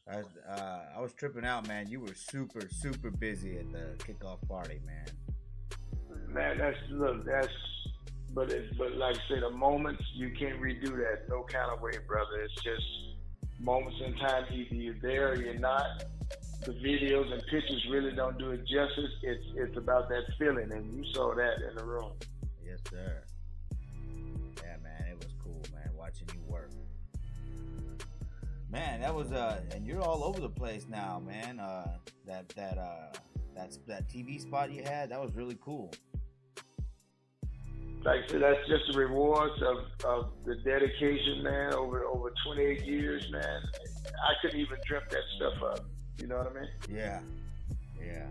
I was tripping out, man. You were super busy at the kickoff party, man. Man, but like I say, the moments you can't redo that no kind of way, brother. It's just moments in time. Either you're there or you're not. The videos and pictures really don't do it justice. It's about that feeling, and you saw that in the room. Yes, sir. Yeah, man, it was cool, man, watching you work. Man, that was and you're all over the place now, man. That TV spot you had, that was really cool. Like I said, that's just the rewards of the dedication, man. Over 28 years, man. I couldn't even dream that stuff up. You know what I mean? Yeah, yeah.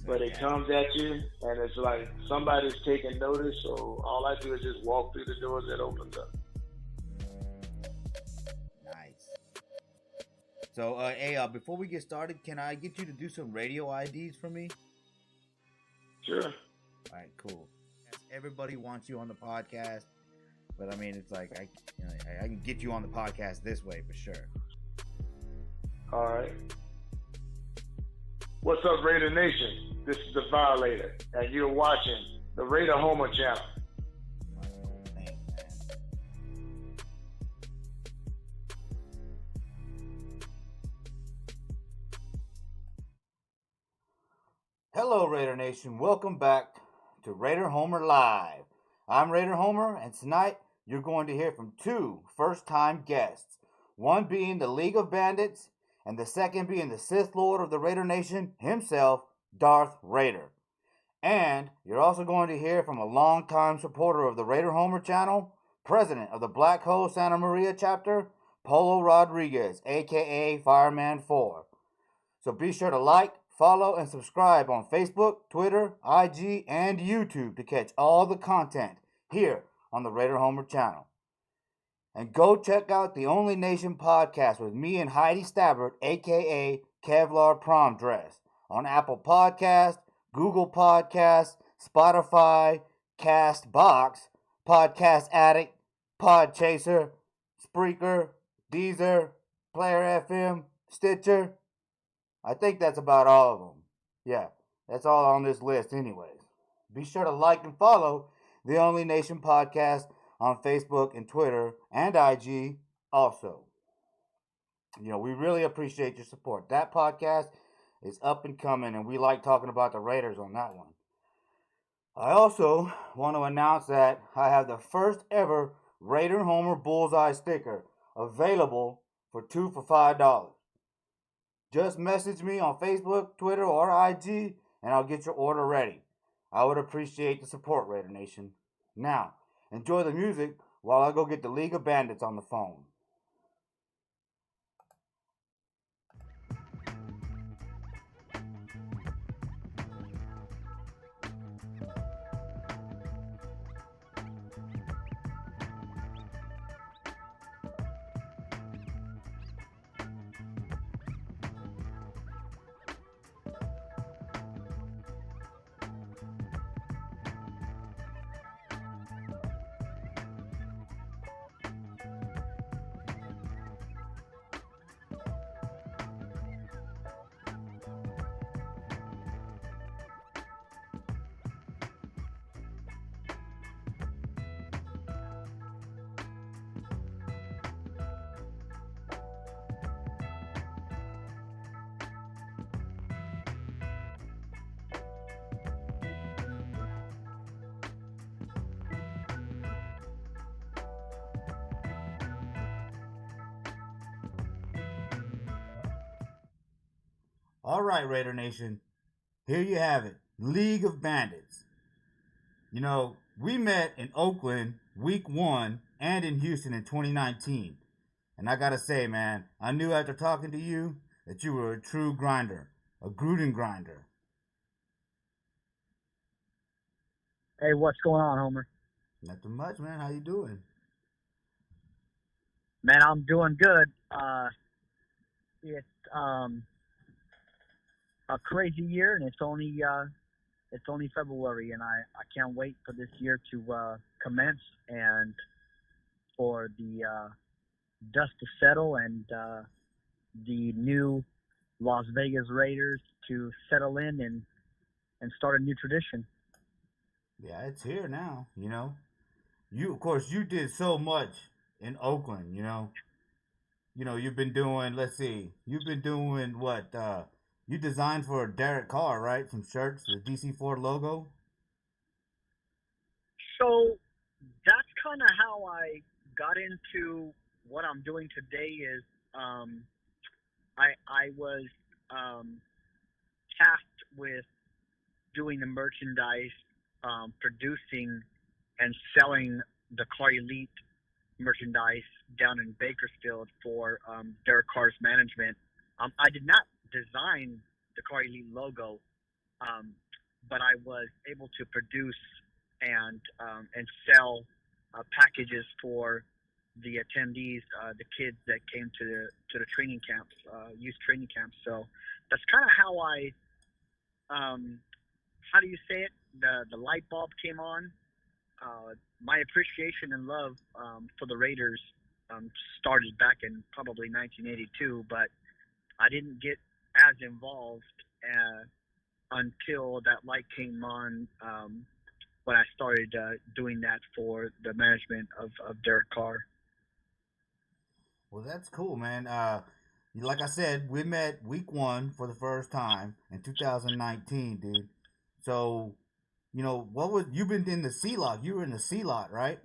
But it comes at you, and it's like somebody's taking notice. So all I do is just walk through the doors that opens up. Nice. So, hey, before we get started, can I get you to do some radio IDs for me? Sure. All right, cool. Everybody wants you on the podcast, but I mean, it's like I can get you on the podcast this way for sure. All right. What's up, Raider Nation? This is the Violator, and you're watching the Raider Homer channel. Thanks, man. Hello, Raider Nation. Welcome back to Raider Homer Live. I'm Raider Homer, and tonight you're going to hear from two first-time guests. One being the League of Bandits, and the second being the Sith Lord of the Raider Nation himself, Darth Raider. And you're also going to hear from a longtime supporter of the Raider Homer channel, president of the Black Hole Santa Maria chapter, Polo Rodriguez, aka Fireman 4. So be sure to like, follow, and subscribe on Facebook, Twitter, IG, and YouTube to catch all the content here on the Raider Homer channel. And go check out the Only Nation podcast with me and Heidi Stabbert, aka Kevlar Prom Dress, on Apple Podcast, Google Podcast, Spotify, Castbox, Podcast Addict, Podchaser, Spreaker, Deezer, Player FM, Stitcher. I think that's about all of them. Yeah, that's all on this list anyways. Be sure to like and follow the Only Nation podcast on Facebook and Twitter and IG also. You know, we really appreciate your support. That podcast is up and coming, and we like talking about the Raiders on that one. I also want to announce that I have the first ever Raider Homer Bullseye sticker available for 2 for $5. Just message me on Facebook, Twitter, or IG, and I'll get your order ready. I would appreciate the support, Raider Nation. Now, enjoy the music while I go get the League of Bandits on the phone. All right, Raider Nation. Here you have it. League of Bandits. You know, we met in Oakland week 1 and in Houston in 2019. And I gotta say, man, I knew after talking to you that you were a true grinder. A Gruden grinder. Hey, what's going on, Homer? Nothing much, man. How you doing? Man, I'm doing good. It's a crazy year, and it's only February, and I can't wait for this year to commence and for the dust to settle and the new Las Vegas Raiders to settle in and start a new tradition. Yeah, it's here now. You of course you did so much in Oakland. You've been doing. Let's see, you've been doing what? You designed for Derek Carr, right? Some shirts, the DC4 logo. So that's kind of how I got into what I'm doing today. Is um, I was um, tasked with doing the merchandise, producing and selling the Car Elite merchandise down in Bakersfield for Derek Carr's management. I did not design the Car Elite logo, um, but I was able to produce and sell packages for the attendees, the kids that came to the training camps, youth training camps. So that's kind of how um, how do you say it? The light bulb came on. My appreciation and love for the Raiders started back in probably 1982, but I didn't get as involved until that light came on when I started doing that for the management of Derek Carr. Well, that's cool, man. Like I said, we met week one for the first time in 2019, dude. So, what was you've been in the C lot? You were in the C lot, right?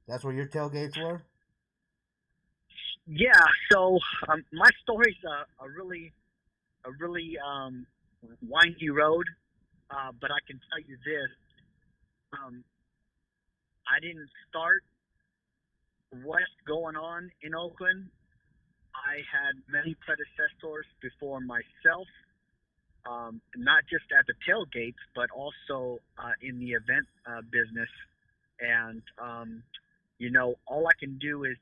That's where your tailgates were. Yeah, so my story's a really windy road, but I can tell you this: um, I didn't start what's going on in Oakland. I had many predecessors before myself, not just at the tailgates, but also in the event business. And all I can do is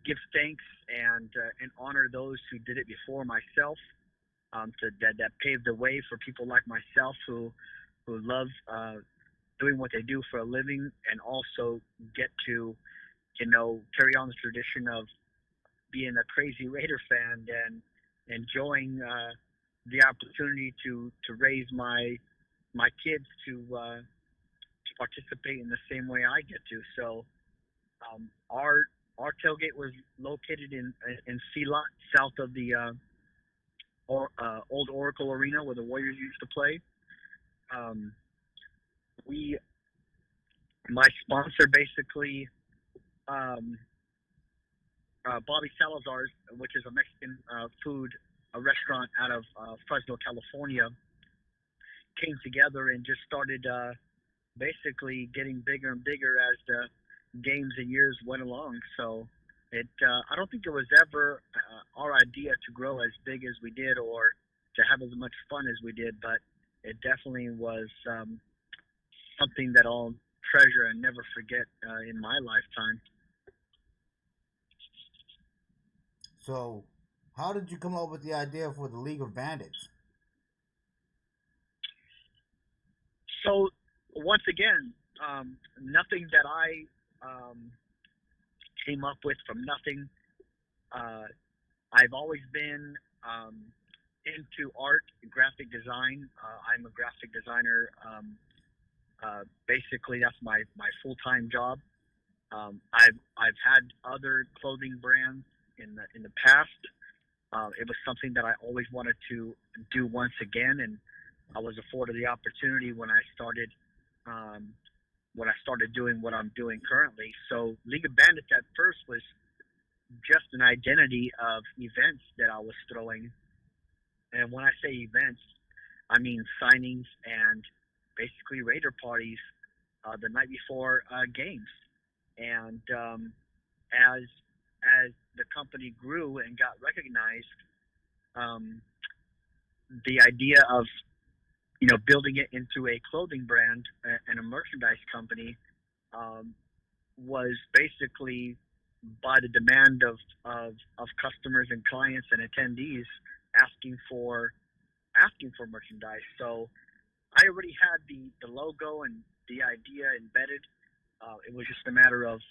give thanks and honor those who did it before myself. That paved the way for people like myself who love doing what they do for a living and also get to carry on the tradition of being a crazy Raider fan and enjoying the opportunity to raise my kids to participate in the same way I get to. So our tailgate was located in C Lot, south of the old Oracle Arena where the Warriors used to play. Um, we my sponsor basically um, Bobby Salazar's, which is a Mexican food a restaurant out of Fresno, California, came together and just started basically getting bigger and bigger as the games and years went along. So I don't think it was ever our idea to grow as big as we did or to have as much fun as we did, but it definitely was something that I'll treasure and never forget in my lifetime. So, how did you come up with the idea for the League of Bandits? So once again, nothing that I came up with from nothing. Uh, I've always been into art, graphic design. I'm a graphic designer. Basically, that's my full time job. I've had other clothing brands in the past. It was something that I always wanted to do once again, and I was afforded the opportunity um, when I started doing what I'm doing currently. So League of Bandits at first was just an identity of events that I was throwing, and when I say events, I mean signings and basically Raider parties the night before games. And as as the company grew and got recognized, um, the idea of building it into a clothing brand and a merchandise company um, was basically by the demand of customers and clients and attendees asking for asking for merchandise. So I already had the logo and the idea embedded. It was just a matter of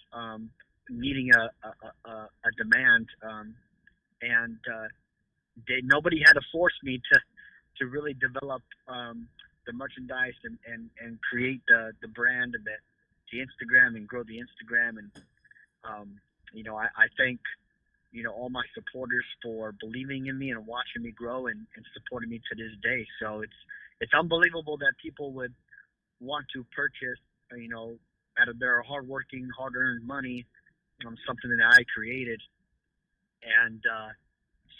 needing a demand, and nobody had to force me to really develop the merchandise and create the brand and the Instagram and grow the Instagram. And I thank all my supporters for believing in me and watching me grow and supporting me to this day. So it's unbelievable that people would want to purchase out of their hardworking, hard-earned money something that I created. And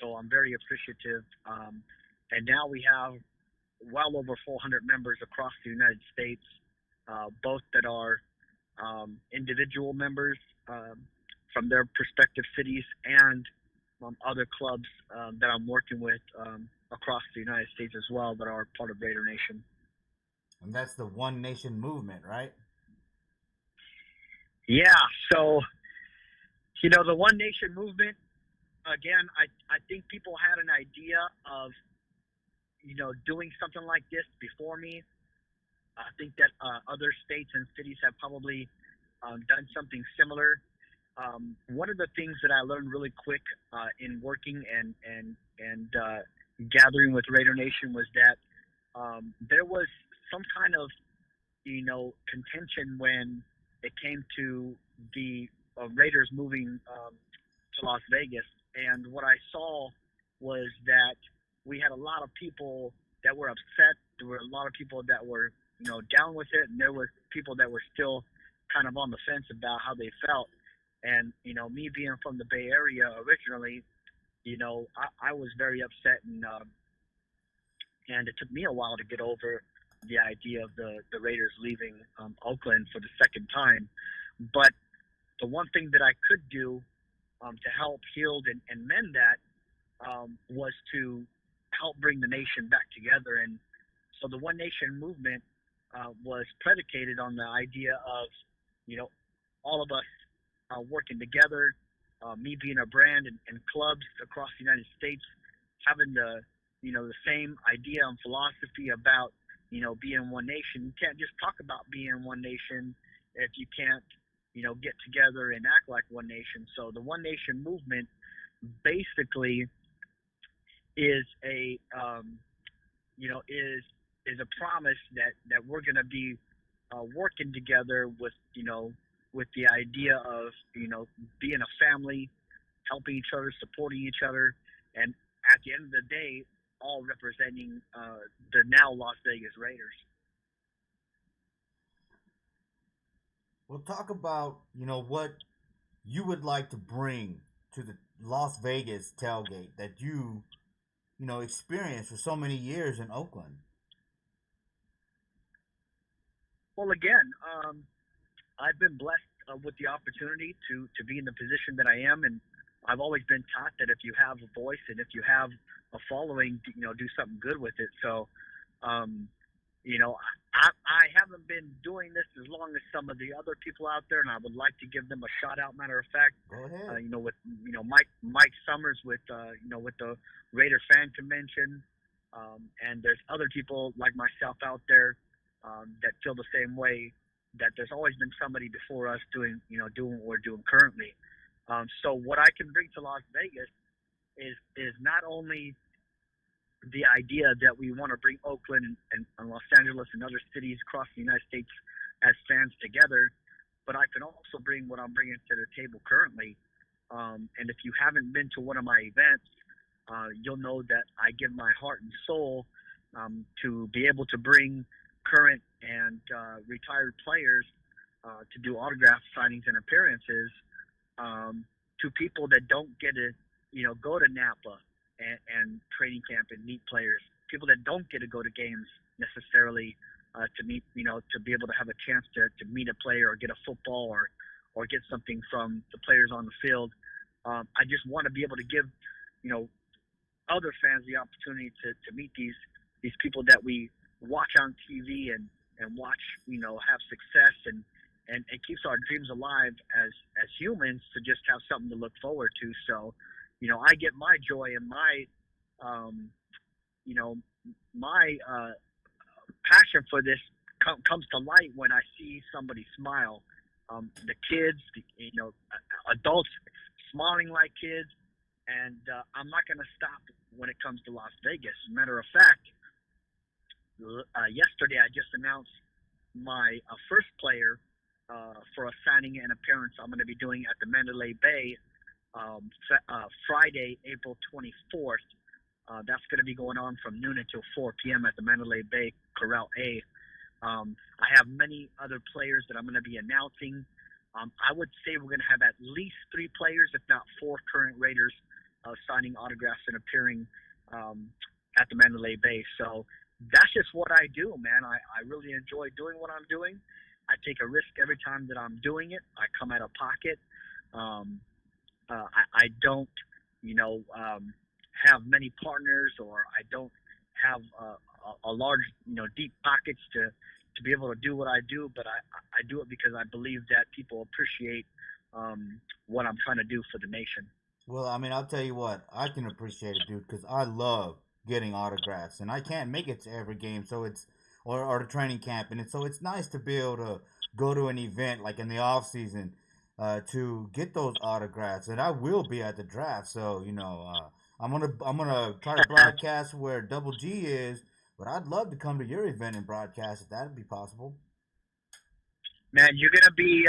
so I'm very appreciative. And now we have well over 400 members across the United States, both that are individual members from their respective cities and other clubs that I'm working with across the United States as well that are part of Raider Nation. And that's the One Nation movement, right? Yeah. So, the One Nation movement, again, I think people had an idea of, doing something like this before me. I think that other states and cities have probably done something similar. One of the things that I learned really quick in working and gathering with Raider Nation was that there was some kind of, contention when it came to the Raiders moving to Las Vegas. And what I saw was that we had a lot of people that were upset. There were a lot of people that were, down with it, and there were people that were still kind of on the fence about how they felt. And, me being from the Bay Area originally, I was very upset, and it took me a while to get over the idea of the Raiders leaving Oakland for the second time. But the one thing that I could do to help heal and mend that was to help bring the nation back together. And so the One Nation movement was predicated on the idea of, all of us working together, me being a brand and clubs across the United States having the same idea and philosophy about, being one nation. You can't just talk about being one nation if you can't, get together and act like one nation. So the One Nation movement basically is a, is a promise that we're going to be working together with the idea of, being a family, helping each other, supporting each other, and at the end of the day, all representing the now Las Vegas Raiders. We'll talk about, what you would like to bring to the Las Vegas tailgate that you experienced for so many years in Oakland. Well, again, I've been blessed with the opportunity to be in the position that I am, and I've always been taught that if you have a voice and if you have a following, do something good with it. So, I haven't been doing this as long as some of the other people out there, and I would like to give them a shout out. Matter of fact, go ahead. With Mike Summers with with the Raider Fan Convention, and there's other people like myself out there that feel the same way. That there's always been somebody before us doing what we're doing currently. So what I can bring to Las Vegas is not only the idea that we want to bring Oakland and Los Angeles and other cities across the United States as fans together, but I can also bring what I'm bringing to the table currently. And if you haven't been to one of my events, you'll know that I give my heart and soul to be able to bring current and retired players to do autograph signings and appearances to people that don't get to, go to Napa and training camp and meet players. People that don't get to go to games necessarily to meet, to be able to have a chance to meet a player or get a football or get something from the players on the field. I just want to be able to give, other fans the opportunity to meet these people that we watch on TV and watch, have success and it keeps our dreams alive as humans to just have something to look forward to. So, I get my joy and my, my passion for this comes to light when I see somebody smile. The kids, adults smiling like kids, and I'm not going to stop when it comes to Las Vegas. As a matter of fact, yesterday I just announced my first player for a signing and appearance I'm going to be doing at the Mandalay Bay Friday, April 24th. That's going to be going on from noon until 4 p.m. at the Mandalay Bay Corral A. I have many other players that I'm going to be announcing. I would say we're going to have at least 3 players, if not 4 current Raiders, signing autographs and appearing at the Mandalay Bay. So that's just what I do, man. I really enjoy doing what I'm doing. I take a risk every time that I'm doing it. I come out of pocket. I don't, have many partners, or I don't have a large, deep pockets to be able to do what I do. But I do it because I believe that people appreciate what I'm trying to do for the nation. Well, I mean, I'll tell you what, I can appreciate it, dude, because I love getting autographs, and I can't make it to every game, so or the training camp, and so it's nice to be able to go to an event like in the off season, to get those autographs, and I will be at the draft, so I'm gonna try to broadcast where Double G is, but I'd love to come to your event and broadcast if that'd be possible. Man, you're gonna be.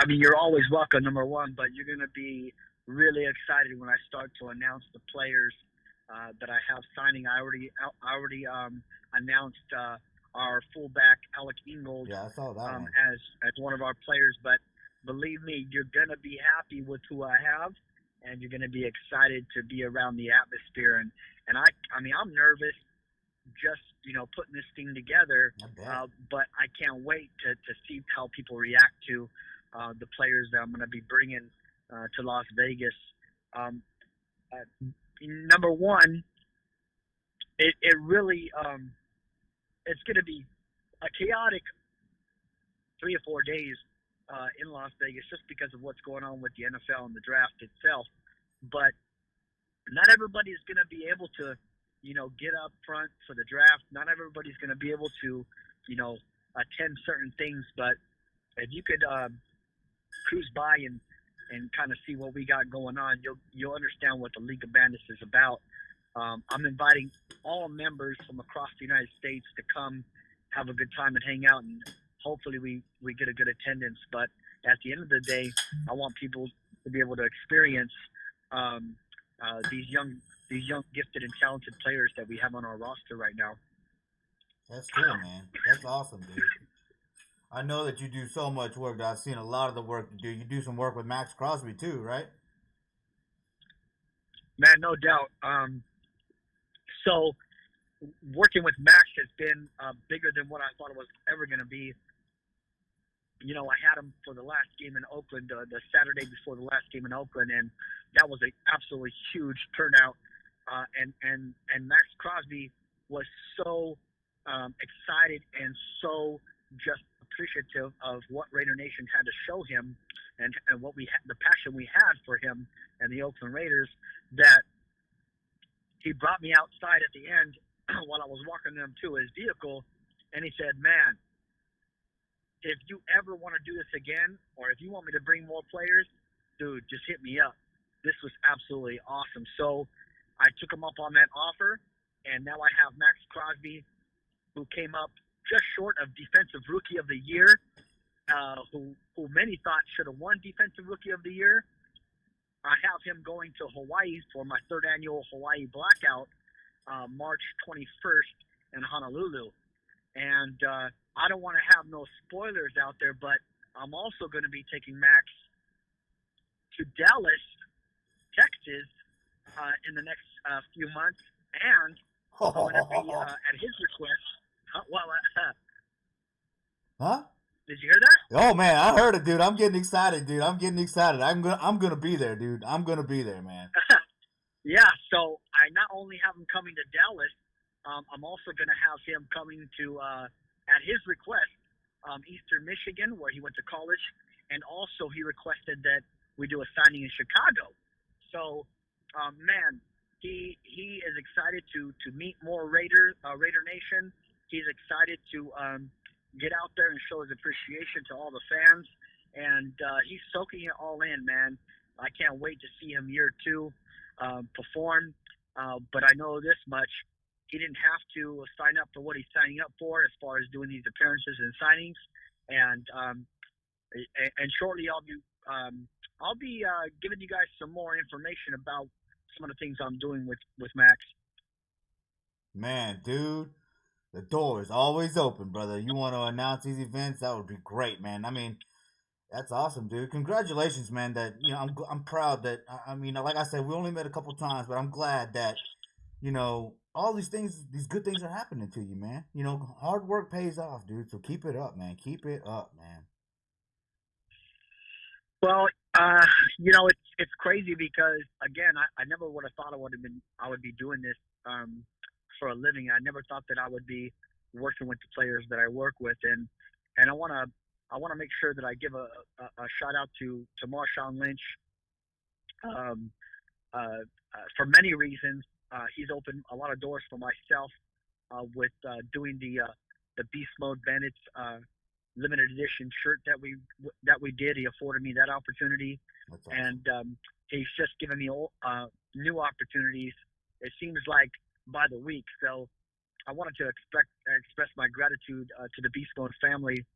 You're always welcome, number one, but you're gonna be really excited when I start to announce the players that I have signing. I already announced our fullback Alec Ingold, Yeah, I saw that one. as one of our players. But believe me, you're gonna be happy with who I have, and you're gonna be excited to be around the atmosphere. And I'm nervous just putting this thing together, but I can't wait to see how people react to the players that I'm going to be bringing to Las Vegas. Number one, it really it's going to be a chaotic 3 or 4 days in Las Vegas, just because of what's going on with the NFL and the draft itself. But not everybody is going to be able to get up front for the draft. Not everybody's going to be able to, attend certain things. But if you could cruise by and kind of see what we got going on, you'll understand what the League of Bandits is about. I'm inviting all members from across the United States to come have a good time and hang out, and hopefully we get a good attendance. But at the end of the day, I want people to be able to experience these young gifted and talented players that we have on our roster right now. That's cool, man. That's awesome, dude. I know that you do so much work. I've seen a lot of the work you do. You do some work with Max Crosby too, right? Man, no doubt. So working with Max has been bigger than what I thought it was ever going to be. I had him for the last game in Oakland, the Saturday before the last game in Oakland, and that was an absolutely huge turnout. And Max Crosby was so excited and so just appreciative of what Raider Nation had to show him, and what the passion we had for him and the Oakland Raiders, that he brought me outside at the end while I was walking them to his vehicle, and he said, "Man, if you ever want to do this again, or if you want me to bring more players, dude, just hit me up." This was absolutely awesome. So I took him up on that offer, and now I have Max Crosby, who came up just short of Defensive Rookie of the Year, who many thought should have won Defensive Rookie of the Year. I have him going to Hawaii for my 3rd annual Hawaii Blackout, March 21st in Honolulu. And I don't want to have no spoilers out there, but I'm also going to be taking Max to Dallas, Texas, in the next few months, and I'm going to be at his request. Huh? Did you hear that? Oh man, I heard it, dude. I'm getting excited, dude. I'm gonna be there, dude. I'm gonna be there, man. Yeah. So I not only have him coming to Dallas, I'm also going to have him coming to, at his request, Eastern Michigan, where he went to college, and also he requested that we do a signing in Chicago. So, man, he is excited to meet more Raider Nation. He's excited to get out there and show his appreciation to all the fans, and he's soaking it all in, man. I can't wait to see him year 2. perform. But I know this much: he didn't have to sign up for what he's signing up for, as far as doing these appearances and signings. And shortly I'll be giving you guys some more information about some of the things I'm doing with Max. Man, dude, the door is always open, brother. You want to announce these events? That would be great, man. I mean, that's awesome, dude. Congratulations, man. That I'm proud that I mean, like I said, we only met a couple times, but I'm glad that all these things, these good things are happening to you, man. Hard work pays off, dude. So keep it up, man. Keep it up, man. Well, it's crazy because again, I never would have thought I would be doing this for a living. I never thought that I would be working with the players that I work with, and I wanna make sure that I give a shout out to Marshawn Lynch, um, for many reasons. He's opened a lot of doors for myself with doing the Beast Mode Bandits limited edition shirt that we did. He afforded me that opportunity, That's awesome. and he's just given me new opportunities. It seems like by the week. So I wanted to express my gratitude to the Beast Mode family,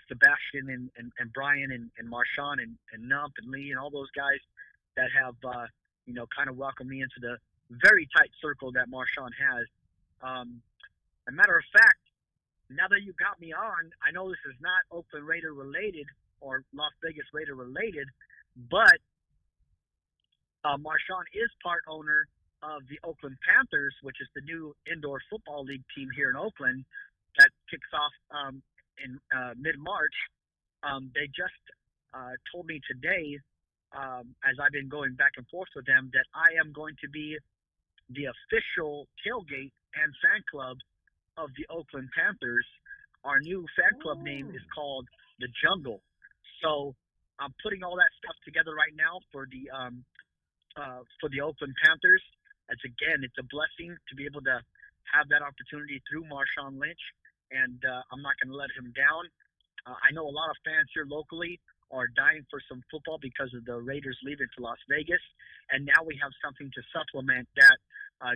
Sebastian and Brian and Marshawn and Nump and Lee and all those guys that have kind of welcomed me into the very tight circle that Marshawn has. A matter of fact, now that you got me on, I know this is not Oakland Raider related or Las Vegas Raider related, but Marshawn is part owner of the Oakland Panthers, which is the new indoor football league team here in Oakland that kicks off in mid-March. They just told me today, as I've been going back and forth with them, that I am going to be the official tailgate and fan club of the Oakland Panthers. Our new fan club name is called the Jungle. So I'm putting all that stuff together right now for the Oakland Panthers. It's a blessing to be able to have that opportunity through Marshawn Lynch, and I'm not going to let him down. I know a lot of fans here locally are dying for some football because of the Raiders leaving to Las Vegas, and now we have something to supplement that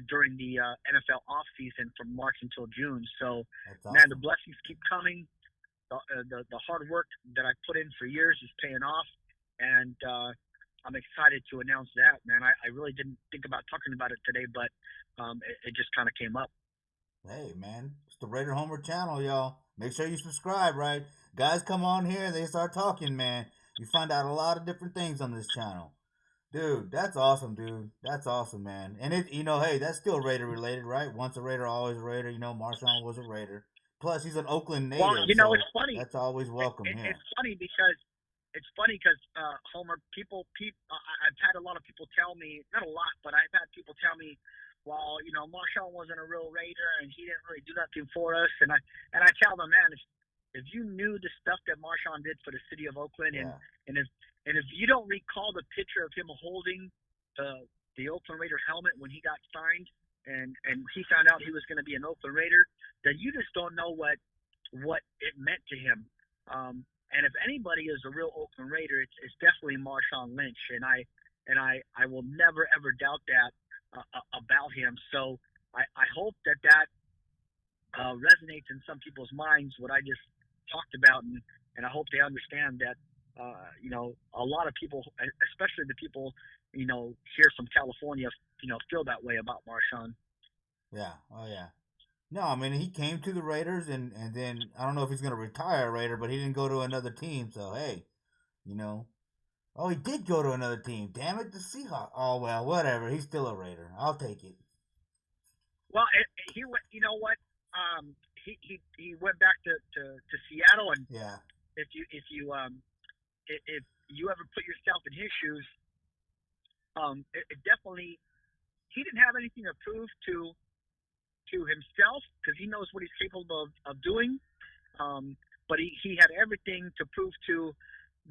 during the NFL offseason from March until June. So, awesome. Man, the blessings keep coming. The hard work that I put in for years is paying off, and I'm excited to announce that, man. I really didn't think about talking about it today, but it just kind of came up. Hey, man, it's the Raider Homer channel, y'all. Make sure you subscribe, right? Guys come on here and they start talking, man. You find out a lot of different things on this channel. Dude, that's awesome, dude. That's awesome, man. And hey, that's still Raider related, right? Once a Raider, always a Raider. Marshawn was a Raider. Plus, he's an Oakland native, Well, so it's funny. that's always welcome here. It's funny because Homer, I've had a lot of people tell me, not a lot, but I've had people tell me, well, Marshawn wasn't a real Raider and he didn't really do nothing for us. And I tell them, man, if you knew the stuff that Marshawn did for the city of Oakland, Yeah. and if you don't recall the picture of him holding the Oakland Raider helmet when he got signed, and he found out he was going to be an Oakland Raider, then you just don't know what it meant to him. And if anybody is a real Oakland Raider, it's definitely Marshawn Lynch, and I will never ever doubt that about him. So I hope that resonates in some people's minds what I just talked about, and I hope they understand that a lot of people, especially the people here from California, feel that way about Marshawn. Yeah. Oh, yeah. No, I mean, he came to the Raiders, and then I don't know if he's going to retire a Raider, but he didn't go to another team. So, hey, Oh, he did go to another team. Damn it, the Seahawks. Oh, well, whatever. He's still a Raider. I'll take it. Well, he went. You know what? He went back to Seattle, and Yeah. if you ever put yourself in his shoes, it definitely, he didn't have anything to prove to himself because he knows what he's capable of doing. But he had everything to prove to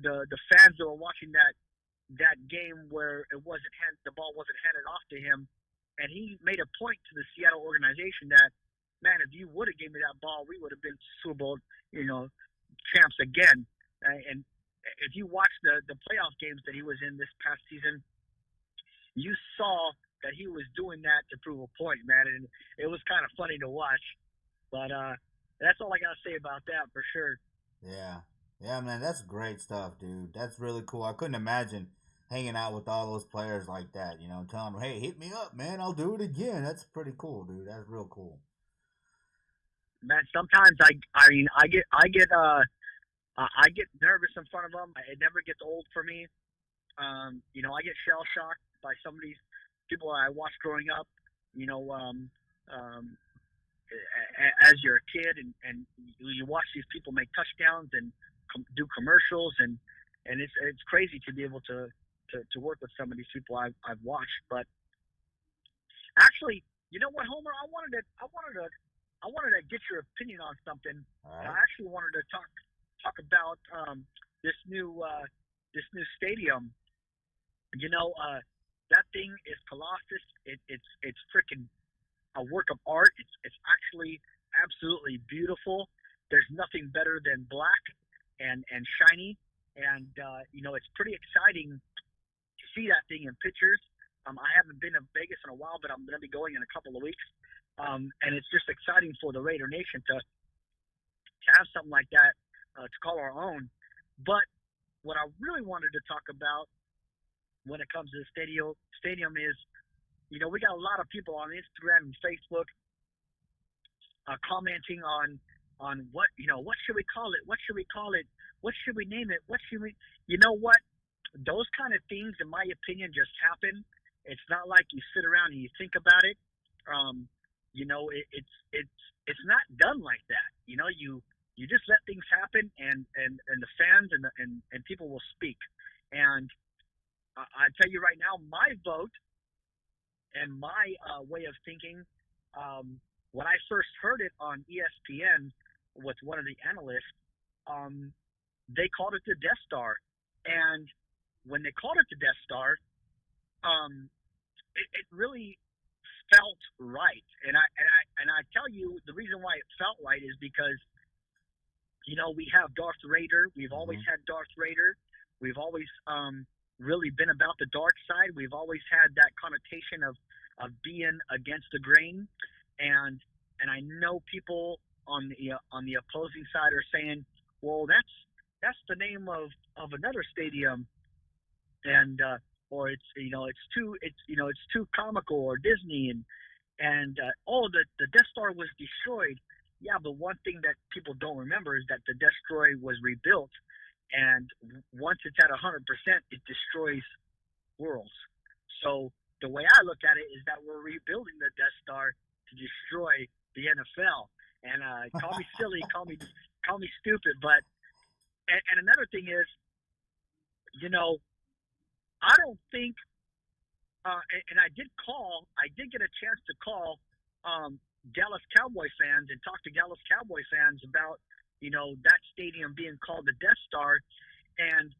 the fans that were watching that game where the ball wasn't handed off to him, and he made a point to the Seattle organization that, man, if you would have given me that ball, we would have been Super Bowl, champs again. And if you watch the playoff games that he was in this past season, you saw that he was doing that to prove a point, man, and it was kind of funny to watch. But that's all I gotta say about that for sure. Yeah. Yeah, man, that's great stuff, dude. That's really cool. I couldn't imagine hanging out with all those players like that, telling them, hey, hit me up, man. I'll do it again. That's pretty cool, dude. That's real cool. Man, sometimes I get nervous in front of them. It never gets old for me. I get shell shocked by some of these people I watched growing up. You know, um, as you're a kid and you watch these people make touchdowns and do commercials and it's crazy to be able to work with some of these people I've watched. But actually, you know what, Homer, I wanted to get your opinion on something. All right. I actually wanted to talk about this new stadium. That thing is Colossus. It's freaking a work of art. It's actually absolutely beautiful. There's nothing better than black and shiny, and it's pretty exciting to see that thing in pictures. I haven't been to Vegas in a while, but I'm going to be going in a couple of weeks, and it's just exciting for the Raider Nation to have something like that to call our own. But what I really wanted to talk about when it comes to the stadium is, we got a lot of people on Instagram and Facebook commenting on what should we call it? What should we call it? What should we name it? What should we? You know what? Those kind of things, in my opinion, just happen. It's not like you sit around and you think about it. It's not done like that. You just let things happen, and the fans and people will speak. And I tell you right now, my vote and my way of thinking, when I first heard it on ESPN with one of the analysts, they called it the Death Star. And when they called it the Death Star, it really felt right. And I tell you, the reason why it felt right is because, we have Darth Vader. We've always had Darth Vader. We've always really been about the dark side. We've always had that connotation of being against the grain, and I know people on the opposing side are saying, well, that's the name of another stadium, and or it's too comical, or Disney, and the Death Star was destroyed. Yeah, but one thing that people don't remember is that the Death Star was rebuilt, and once it's at 100%, it destroys worlds. So the way I look at it is that we're rebuilding the Death Star to destroy the NFL. And call me silly, call me stupid, but and another thing is, I don't think, and I did get a chance to call Dallas Cowboy fans and talk to Dallas Cowboy fans about that stadium being called the Death Star, and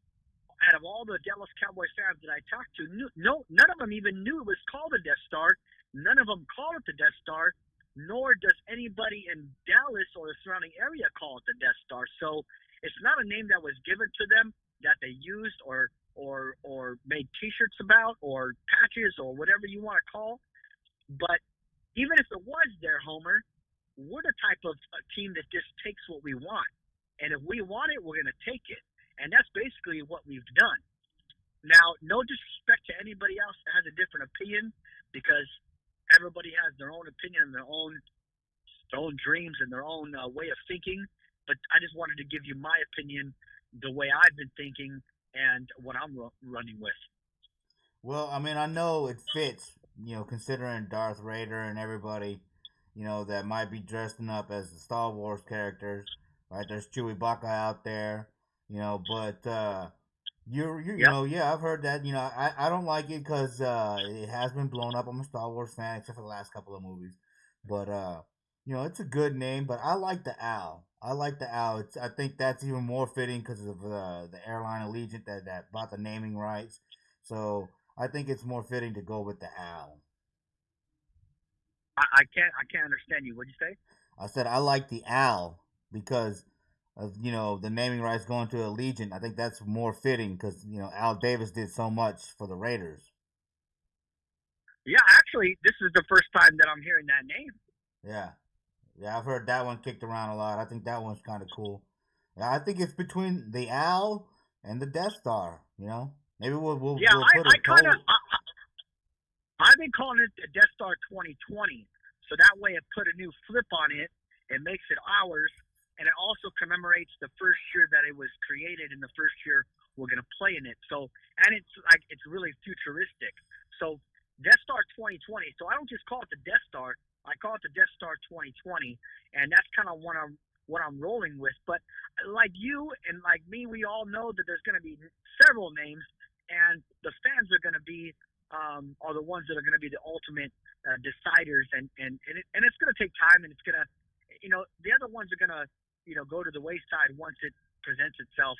out of all the Dallas Cowboy fans that I talked to, none of them even knew it was called the Death Star. None of them call it the Death Star, nor does anybody in Dallas or the surrounding area call it the Death Star. So it's not a name that was given to them that they used or made T-shirts about, or patches, or whatever you want to call. But even if it was there, Homer, we're the type of team that just takes what we want. And if we want it, we're going to take it. And that's basically what we've done. Now, no disrespect to anybody else that has a different opinion, because everybody has their own opinion and their own dreams and their own way of thinking. But I just wanted to give you my opinion, the way I've been thinking, and what I'm running with. Well, I mean, I know it fits, considering Darth Vader and everybody, that might be dressing up as the Star Wars characters, right? There's Chewbacca out there, but yeah, I've heard that. I don't like it because it has been blown up. I'm a Star Wars fan, except for the last couple of movies, but it's a good name. But I like the owl. I think that's even more fitting because of the airline Allegiant that bought the naming rights. So I think it's more fitting to go with the owl. I can't understand you. What'd you say? I said I like the owl because of the naming rights going to Allegiant. I think that's more fitting because Al Davis did so much for the Raiders. Yeah, actually, this is the first time that I'm hearing that name. Yeah, yeah, I've heard that one kicked around a lot. I think that one's kind of cool. Yeah, I think it's between the Owl and the Death Star. You know, maybe Yeah, we'll put a I kind of poll. I've been calling it the Death Star 2020, so that way it put a new flip on it. It makes it ours, and it also commemorates the first year that it was created and the first year we're gonna play in it. So, and it's like it's really futuristic. So, Death Star 2020. So I don't just call it the Death Star. I call it the Death Star 2020, and that's kind of what I'm rolling with. But like you and like me, we all know that there's going to be several names, and the fans are going to be are the ones that are going to be the ultimate deciders, and it's going to take time, and it's going to, the other ones are going to, go to the wayside once it presents itself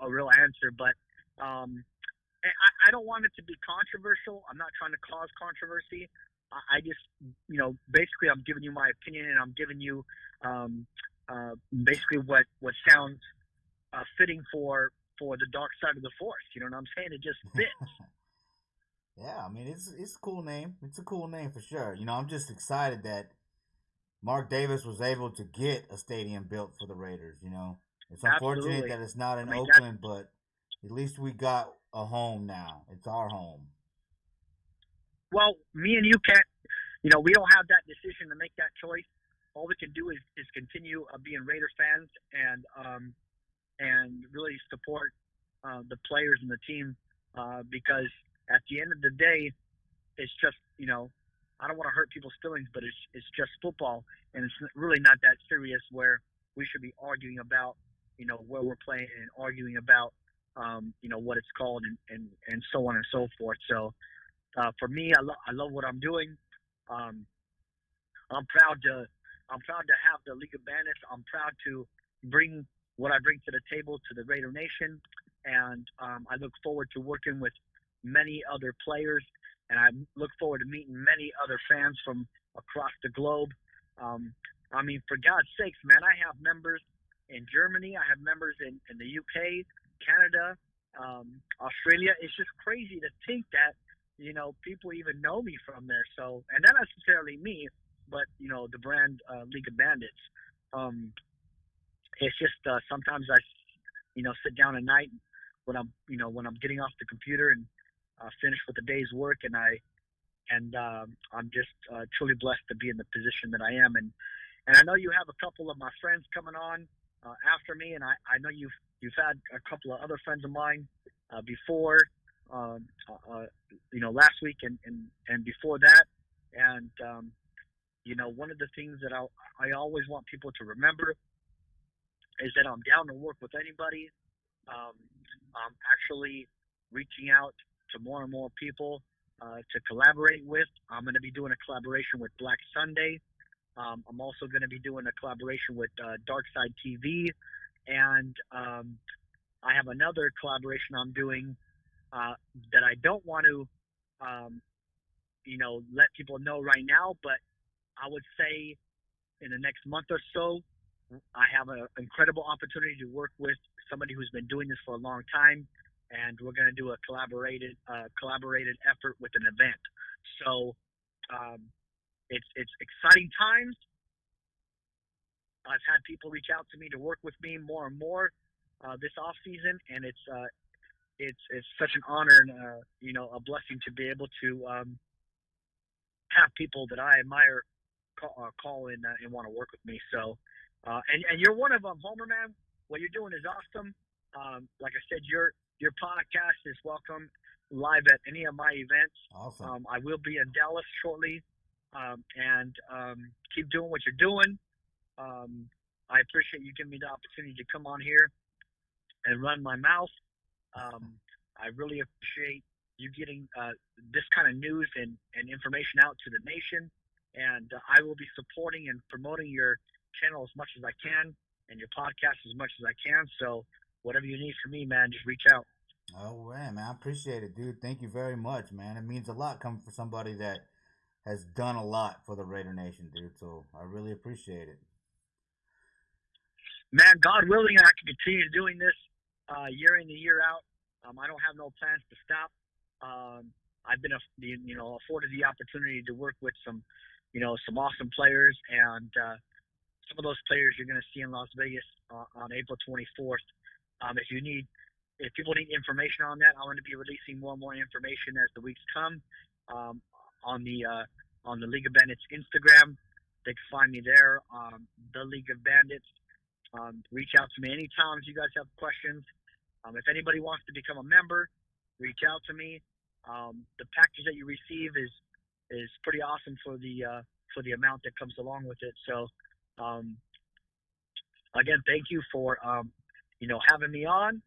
a real answer. But I don't want it to be controversial. I'm not trying to cause controversy. I just, basically, I'm giving you my opinion, and I'm giving you basically what sounds fitting for the dark side of the force. You know what I'm saying? It just fits. Yeah, I mean it's a cool name. It's a cool name for sure. You know, I'm just excited that Mark Davis was able to get a stadium built for the Raiders. You know, it's unfortunate Absolutely. that it's not I in mean, Oakland, but at least we got a home now. It's our home. well, me and you can't, we don't have that decision to make that choice. All we can do is continue being Raider fans and really support the players and the team because at the end of the day, it's just, I don't want to hurt people's feelings, but it's just football, and it's really not that serious where we should be arguing about, where we're playing and arguing about, what it's called and so on and so forth. So for me, I love what I'm doing. Um, I'm proud to have the League of Bandits. I'm proud to bring what I bring to the table to the Raider Nation, and I look forward to working with many other players, and I look forward to meeting many other fans from across the globe. Um, I mean, for God's sakes, man, I have members in Germany. I have members in the UK, Canada, Australia. It's just crazy to think that, people even know me from there. So, and not necessarily me, but, the brand League of Bandits. Um, it's just sometimes I, sit down at night when I'm getting off the computer and finished with the day's work, and I'm just truly blessed to be in the position that I am. And I know you have a couple of my friends coming on after me, and I know you've had a couple of other friends of mine before, last week and before that. And one of the things that I always want people to remember is that I'm down to work with anybody. I'm actually reaching out to more and more people to collaborate with. I'm going to be doing a collaboration with Black Sunday. I'm also going to be doing a collaboration with Dark Side TV, and I have another collaboration I'm doing that I don't want to, let people know right now, but I would say in the next month or so, I have an incredible opportunity to work with somebody who's been doing this for a long time, and we're going to do a collaborated effort with an event. So it's exciting times. I've had people reach out to me to work with me more and more this off season, and it's such an honor and a blessing to be able to have people that I admire call in and want to work with me. So, and you're one of them, Homer, man. What you're doing is awesome. Like I said, your podcast is welcome live at any of my events. Awesome. I will be in Dallas shortly, and keep doing what you're doing. I appreciate you giving me the opportunity to come on here and run my mouth. I really appreciate you getting this kind of news and information out to the nation. And I will be supporting and promoting your channel as much as I can and your podcast as much as I can. So whatever you need from me, man, just reach out. Oh man, I appreciate it, dude. Thank you very much, man. It means a lot coming from somebody that has done a lot for the Raider Nation, dude. So I really appreciate it. Man, God willing, I can continue doing this year in and year out. I don't have no plans to stop. I've been afforded the opportunity to work with some awesome players, and some of those players you're going to see in Las Vegas on April 24th. If people need information on that, I'm going to be releasing more and more information as the weeks come um, on the League of Bandits Instagram. They can find me there, the League of Bandits. Reach out to me anytime if you guys have questions. If anybody wants to become a member, reach out to me. The package that you receive is pretty awesome for the amount that comes along with it. So, um, again, thank you for having me on.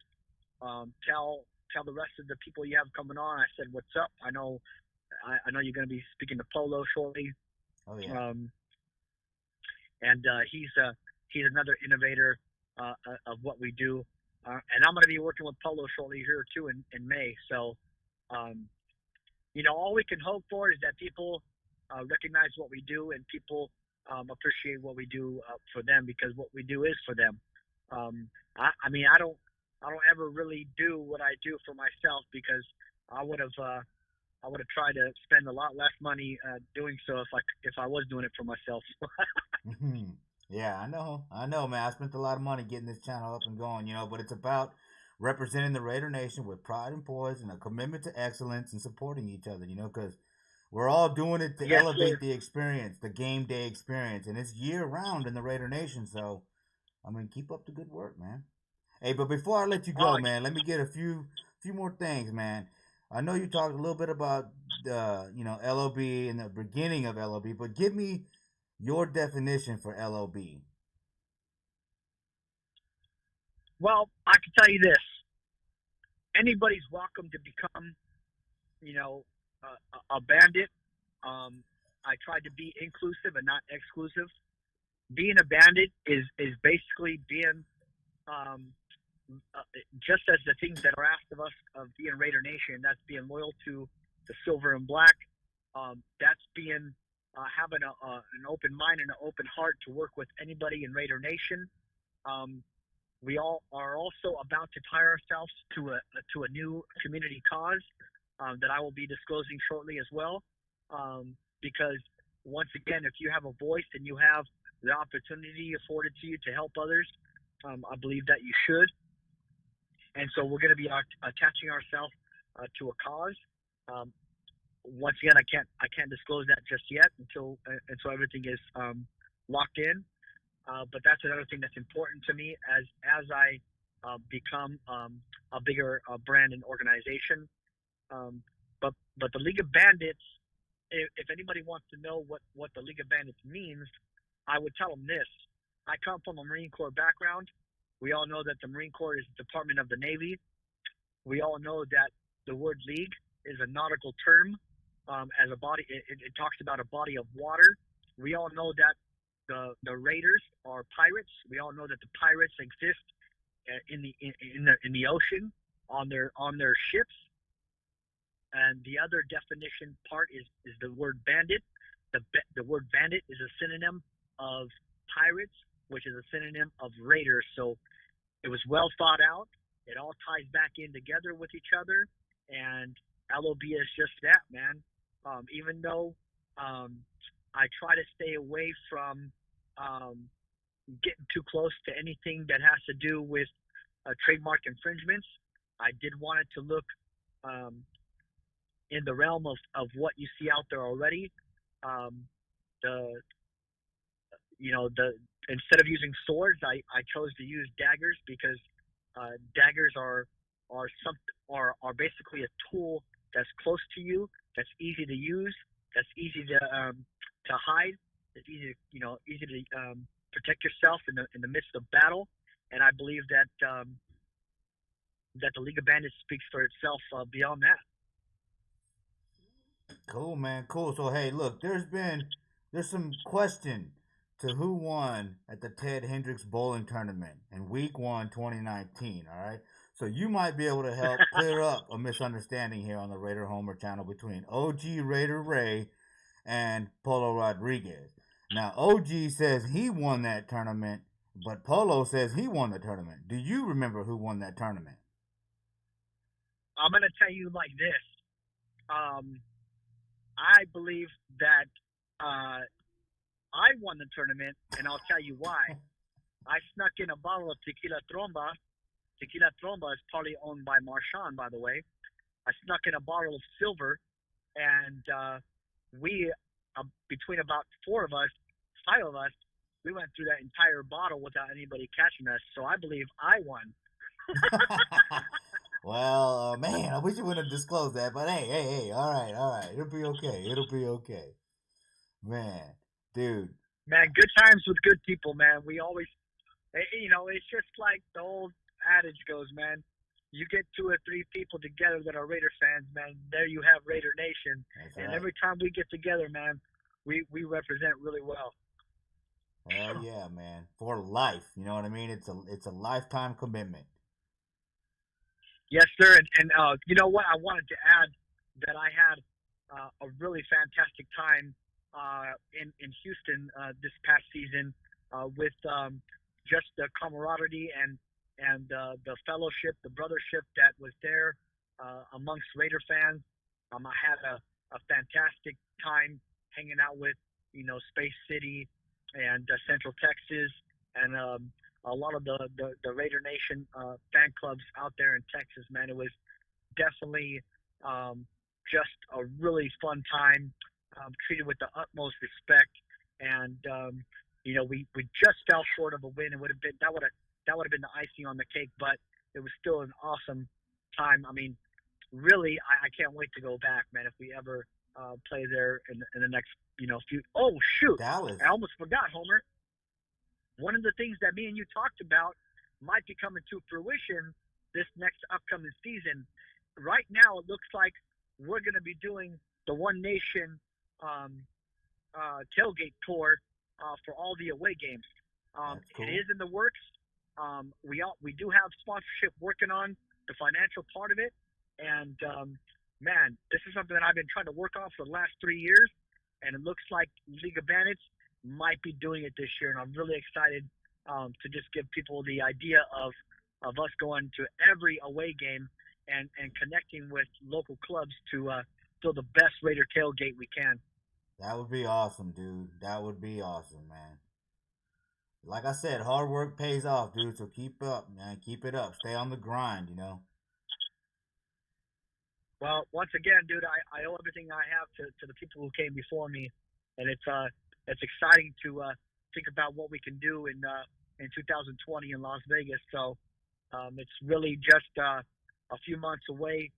Tell the rest of the people you have coming on. I said, what's up? I know you're going to be speaking to Polo shortly. Oh yeah. And he's another innovator of what we do. And I'm going to be working with Polo shortly here too in May. So, all we can hope for is that people recognize what we do, and people appreciate what we do for them, because what we do is for them. I don't ever really do what I do for myself, because I would have tried to spend a lot less money doing so if I was doing it for myself. Yeah, I know, man. I spent a lot of money getting this channel up and going, but it's about representing the Raider Nation with pride and poise and a commitment to excellence and supporting each other, because we're all doing it to Yes, elevate sir. the experience, the game day experience, and it's year round in the Raider Nation. So, I mean, keep up the good work, man. Hey, but before I let you Oh, go, man, let me get a few more things, man. I know you talked a little bit about LOB and the beginning of LOB, but give me your definition for LOB. well, I can tell you this: anybody's welcome to become, a bandit. I tried to be inclusive and not exclusive. Being a bandit is basically being um, just as the things that are asked of us of being Raider Nation. That's being loyal to the silver and black. That's being having an open mind and an open heart to work with anybody in Raider Nation. Um, we all are also about to tie ourselves to a new community cause that I will be disclosing shortly as well. Because once again, if you have a voice and you have the opportunity afforded to you to help others, I believe that you should. And so we're going to be attaching ourselves to a cause. Um, Once again, I can't disclose that just yet until everything is locked in. But that's another thing that's important to me as I become a bigger brand and organization. Um, but the League of Bandits, if anybody wants to know what the League of Bandits means, I would tell them this. I come from a Marine Corps background. We all know that the Marine Corps is the Department of the Navy. We all know that the word league is a nautical term. As a body, it talks about a body of water. We all know that the Raiders are pirates. We all know that the pirates exist in the ocean on their ships. And the other definition part is the word bandit. The word bandit is a synonym of pirates, which is a synonym of raiders. So it was well thought out. It all ties back in together with each other, and LOB is just that, man. Even though I try to stay away from getting too close to anything that has to do with trademark infringements, I did want it to look in the realm of what you see out there already. The instead of using swords, I chose to use daggers, because daggers are basically a tool that's close to you, that's easy to use, that's easy to hide, it's easy to protect yourself in the midst of battle. And I believe that that the League of Bandits speaks for itself beyond that. Cool, man. Cool. So hey, look, there's some question to who won at the Ted Hendricks bowling tournament in week 1, 2019. All right. So you might be able to help clear up a misunderstanding here on the Raider Homer channel between OG Raider Ray and Polo Rodriguez. Now OG says he won that tournament, but Polo says he won the tournament. Do you remember who won that tournament? I'm gonna tell you like this. Um, I believe that I won the tournament, and I'll tell you why. I snuck in a bottle of tequila tromba. Tequila tromba is probably owned by Marchand, by the way. I snuck in a bottle of silver, and we, between about four of us, five of us, we went through that entire bottle without anybody catching us. So I believe I won. Well, man, I wish you wouldn't have disclosed that, but hey, all right, it'll be okay, man, dude. Man, good times with good people, man. We always, it's just like the old adage goes, man. You get two or three people together that are Raider fans, man. There you have Raider Nation. That's And right. every time we get together, man, we represent really well. Hell yeah, man, for life. You know what I mean? It's a lifetime commitment. Yes, sir. And you know what? I wanted to add that I had a really fantastic time in Houston this past season with just the camaraderie and the fellowship, the brothership that was there amongst Raider fans. I had a fantastic time hanging out with Space City and Central Texas and a lot of the Raider Nation fan clubs out there in Texas. Man, it was definitely just a really fun time. Treated with the utmost respect, and we just fell short of a win. It would have been that would have been the icing on the cake, but it was still an awesome time. I mean, really, I can't wait to go back, man. If we ever play there in the next few. Oh shoot, Dallas. I almost forgot, Homer. One of the things that me and you talked about might be coming to fruition this next upcoming season. Right now, it looks like we're going to be doing the One Nation tailgate tour for all the away games. Cool. It is in the works. We do have sponsorship working on the financial part of it, and man, this is something that I've been trying to work on for the last 3 years, and it looks like League of Bandits might be doing it this year, and I'm really excited to just give people the idea of us going to every away game and connecting with local clubs to fill the best Raider tailgate we can. That would be awesome, dude. That would be awesome, man. Like I said, hard work pays off, dude. So keep up, man. Keep it up. Stay on the grind. Well, once again, dude, I owe everything I have to the people who came before me, and it's exciting to think about what we can do in 2020 in Las Vegas. So it's really just a few months away.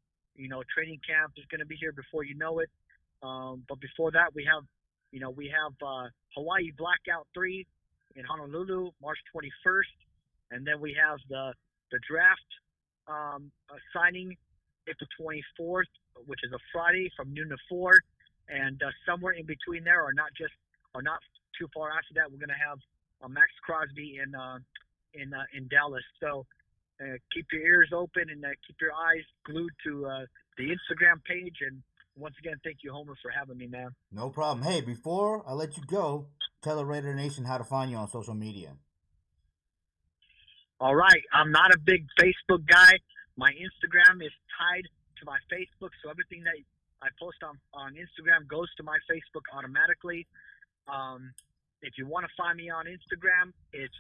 Training camp is going to be here before you know it. But before that, we have Hawaii Blackout 3 in Honolulu, March 21st, and then we have the draft signing April 24th, which is a Friday from noon to 4, and somewhere in between there, or not too far after that, we're going to have Max Crosby in Dallas. So keep your ears open and keep your eyes glued to the Instagram page. And once again, thank you, Homer, for having me, man. No problem. Hey, before I let you go, tell the Raider Nation how to find you on social media. All right. I'm not a big Facebook guy. My Instagram is tied to my Facebook, so everything that I post on Instagram goes to my Facebook automatically. If you want to find me on Instagram, it's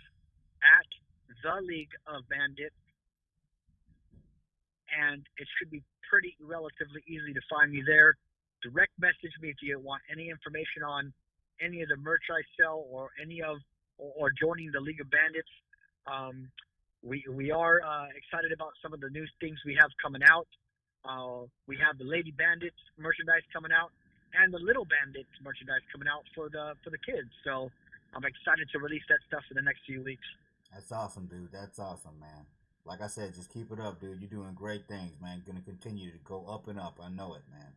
at the League of Bandits, and it should be pretty relatively easy to find me there. Direct message me if you want any information on any of the merch I sell or or joining the League of Bandits. We are excited about some of the new things we have coming out. We have the Lady Bandits merchandise coming out and the Little Bandits merchandise coming out for the kids. So I'm excited to release that stuff in the next few weeks. That's awesome, dude. That's awesome, man. Like I said, just keep it up, dude. You're doing great things, man. Gonna continue to go up and up. I know it, man.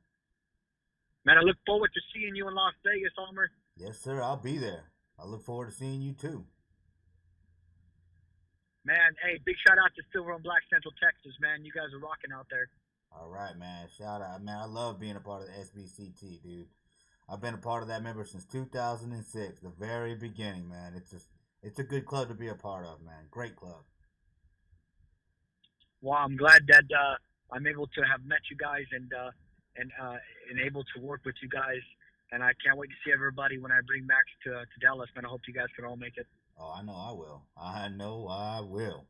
Man, I look forward to seeing you in Las Vegas, Homer. Yes, sir. I'll be there. I look forward to seeing you too. Man, hey, big shout out to Silver and Black Central Texas, man. You guys are rocking out there. All right, man. Shout out, man. I love being a part of the SBCT, dude. I've been a part of that member since 2006, the very beginning, man. It's a good club to be a part of, man. Great club. Well, I'm glad that I'm able to have met you guys and and able to work with you guys. And I can't wait to see everybody when I bring Max to Dallas, man. I hope you guys can all make it. Oh, I know I will. I know I will.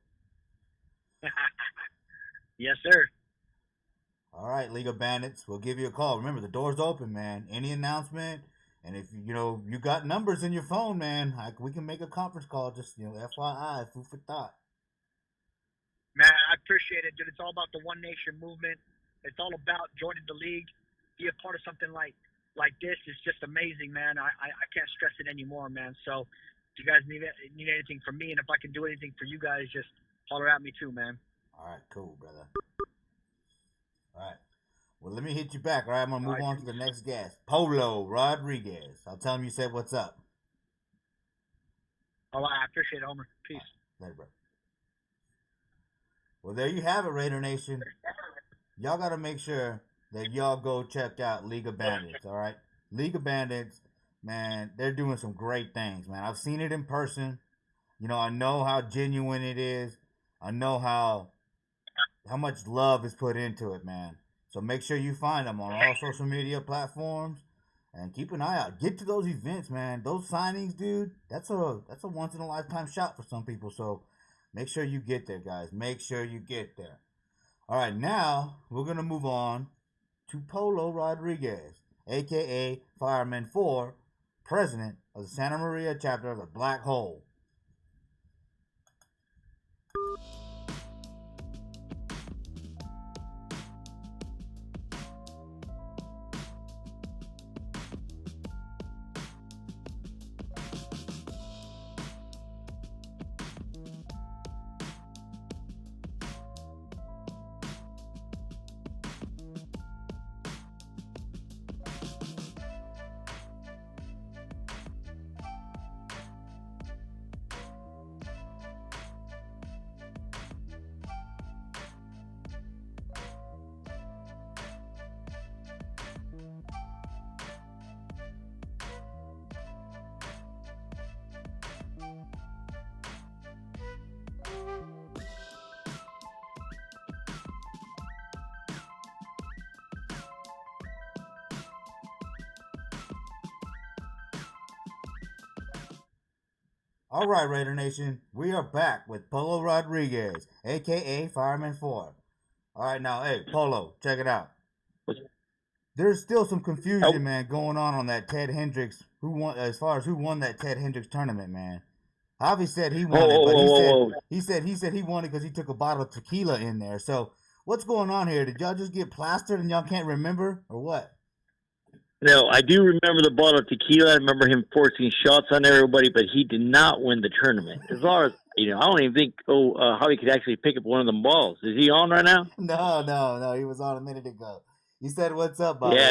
Yes, sir. All right, League of Bandits, we'll give you a call. Remember, the door's open, man. Any announcement, and if you got numbers in your phone, man, we can make a conference call. Just FYI, food for thought. Man, I appreciate it, dude. It's all about the One Nation movement. It's all about joining the league. Be a part of something like this is just amazing, man. I can't stress it anymore, man. So if you guys need anything from me, and if I can do anything for you guys, just holler at me too, man. All right, cool, brother. All right. Well, let me hit you back, all right? I'm going to move on to the next guest. Polo Rodriguez. I'll tell him you said what's up. Oh, I appreciate it, Homer. Peace. Later, bro. Well, there you have it, Raider Nation. Y'all got to make sure that y'all go check out League of Bandits, all right? League of Bandits, man, they're doing some great things, man. I've seen it in person. I know how genuine it is. I know how much love is put into it, man. So make sure you find them on all social media platforms and keep an eye out. Get to those events, man. Those signings, dude, that's a once in a lifetime shot for some people. So make sure you get there, guys. Make sure you get there. All right, now we're going to move on to Polo Rodriguez, a.k.a. Fireman 4, president of the Santa Maria chapter of the Black Hole. All right, Raider Nation, we are back with Polo Rodriguez, a.k.a. Fireman 4. All right, now, hey, Polo, check it out. There's still some confusion, man, going on that Ted Hendricks, as far as who won that Ted Hendricks tournament, man. Javi said he won it, but he said he won it because he took a bottle of tequila in there. So what's going on here? Did y'all just get plastered and y'all can't remember, or what? No, I do remember the bottle of tequila. I remember him forcing shots on everybody, but he did not win the tournament. As far as, I don't even think how he could actually pick up one of them balls. Is he on right now? No. He was on a minute ago. He said, what's up, by the way?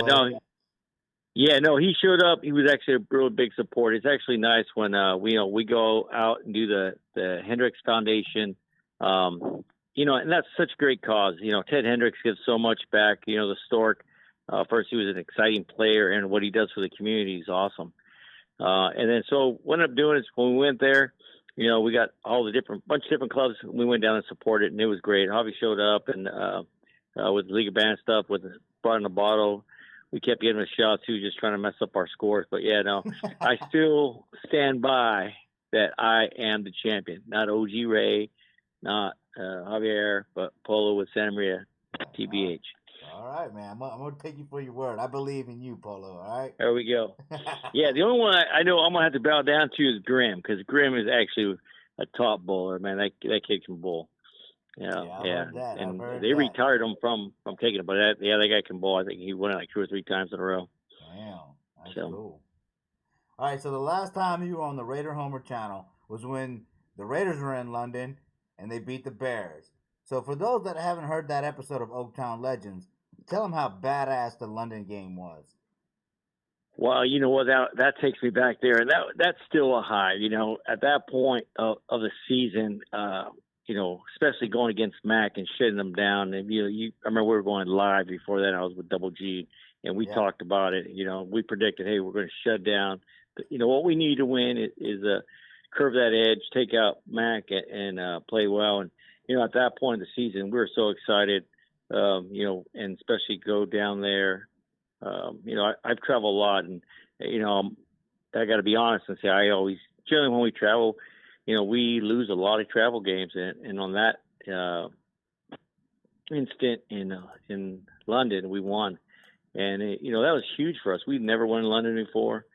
No, he showed up. He was actually a real big support. It's actually nice when we go out and do the Hendricks Foundation. And that's such a great cause. Ted Hendricks gives so much back. The Stork. First, he was an exciting player, and what he does for the community is awesome. And then, so what I ended up doing is when we went there, we got all the bunch of different clubs. We went down and supported, and it was great. Javi showed up, and with the League of Band stuff, brought in a bottle. We kept getting the shots. He was just trying to mess up our scores. But yeah, no, I still stand by that I am the champion, not OG Ray, not Javier, but Polo with Santa Maria, TBH. All right, man. I'm going to take you for your word. I believe in you, Polo, all right? There we go. Yeah, the only one I know I'm going to have to bow down to is Grim, because Grim is actually a top bowler, man. That kid can bowl. Yeah. And they retired him from taking it, but that guy can bowl. I think he won it like 2 or 3 times in a row. Damn, that's cool. All right, so the last time you were on the Raider Homer channel was when the Raiders were in London and they beat the Bears. So for those that haven't heard that episode of Oaktown Legends, tell them how badass the London game was. Well, you know what, that takes me back there, and that's still a high. At that point of the season, especially going against Mac and shutting them down. And I remember we were going live before that. I was with Double G, and we talked about it. We predicted, hey, we're going to shut down. But, what we need to win is curve that edge, take out Mac, and play well. And at that point of the season, we were so excited. and especially go down there. I've traveled a lot, and I got to be honest and say I always generally when we travel, we lose a lot of travel games, and on that instant in London, we won, and that was huge for us. We'd never won in London before.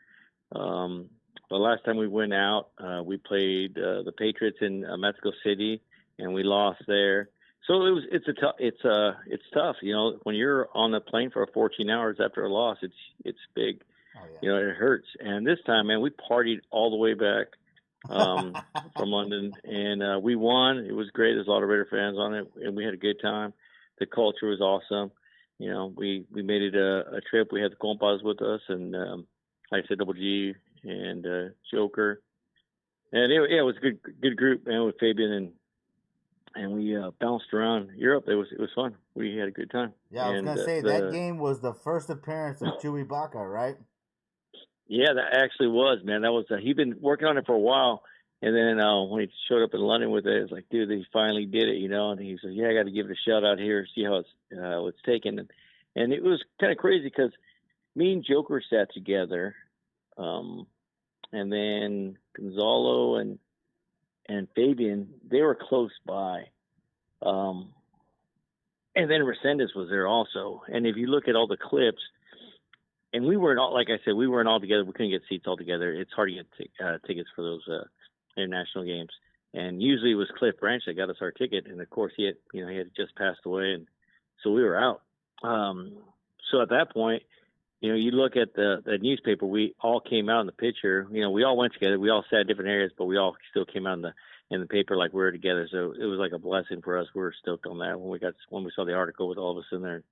The last time we went out, we played the Patriots in Mexico City, and we lost there. So it's tough. When you're on the plane for 14 hours after a loss, it's big. Oh, yeah. It hurts. And this time, man, we partied all the way back from London, and we won. It was great. There's a lot of Raider fans on it, and we had a good time. The culture was awesome. We made it a trip. We had the compas with us, and like I said, Double G and Joker, and it was a good group, man, with Fabian and we bounced around Europe. It was fun. We had a good time. Yeah, I was gonna say that game was the first appearance of Chewy Baca, right? Yeah, that actually was, man. That was he'd been working on it for a while, and then when he showed up in London with it, it's like, dude, he finally did it, And he said, yeah, I got to give it a shout out here, see how it's taken, and it was kind of crazy because me and Joker sat together, and then Gonzalo and Fabian, they were close by. And then Resendez was there also. And if you look at all the clips, and we weren't all, like I said, we weren't all together. We couldn't get seats all together. It's hard to get tickets for those international games. And usually it was Cliff Branch that got us our ticket. And of course he had just passed away. And so we were out. So at that point, you look at the newspaper, we all came out in the picture. We all went together. We all sat in different areas, but we all still came out in the paper like we were together. So it was like a blessing for us. We were stoked on that when we saw the article with all of us in there.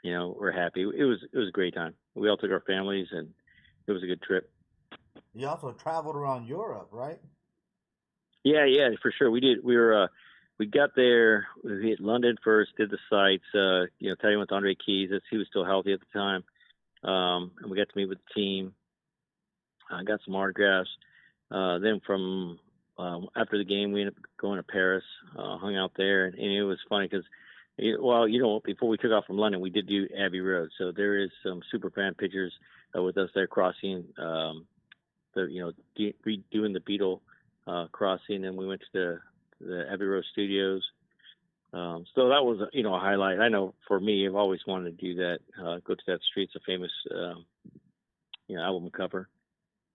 We're happy. It was a great time. We all took our families, and it was a good trip. You also traveled around Europe, right? Yeah, for sure. We did. We got there. We hit London first, did the sites. Italian with Andre Keys. He was still healthy at the time. And we got to meet with the team. I got some autographs. Then from after the game, we ended up going to Paris, hung out there, and it was funny because, before we took off from London, we did do Abbey Road. So there is some super fan pictures with us there crossing, redoing the Beetle crossing, and we went to the Abbey Road Studios. So that was a highlight. I know for me, I've always wanted to do that. Go to that street. It's a famous album cover.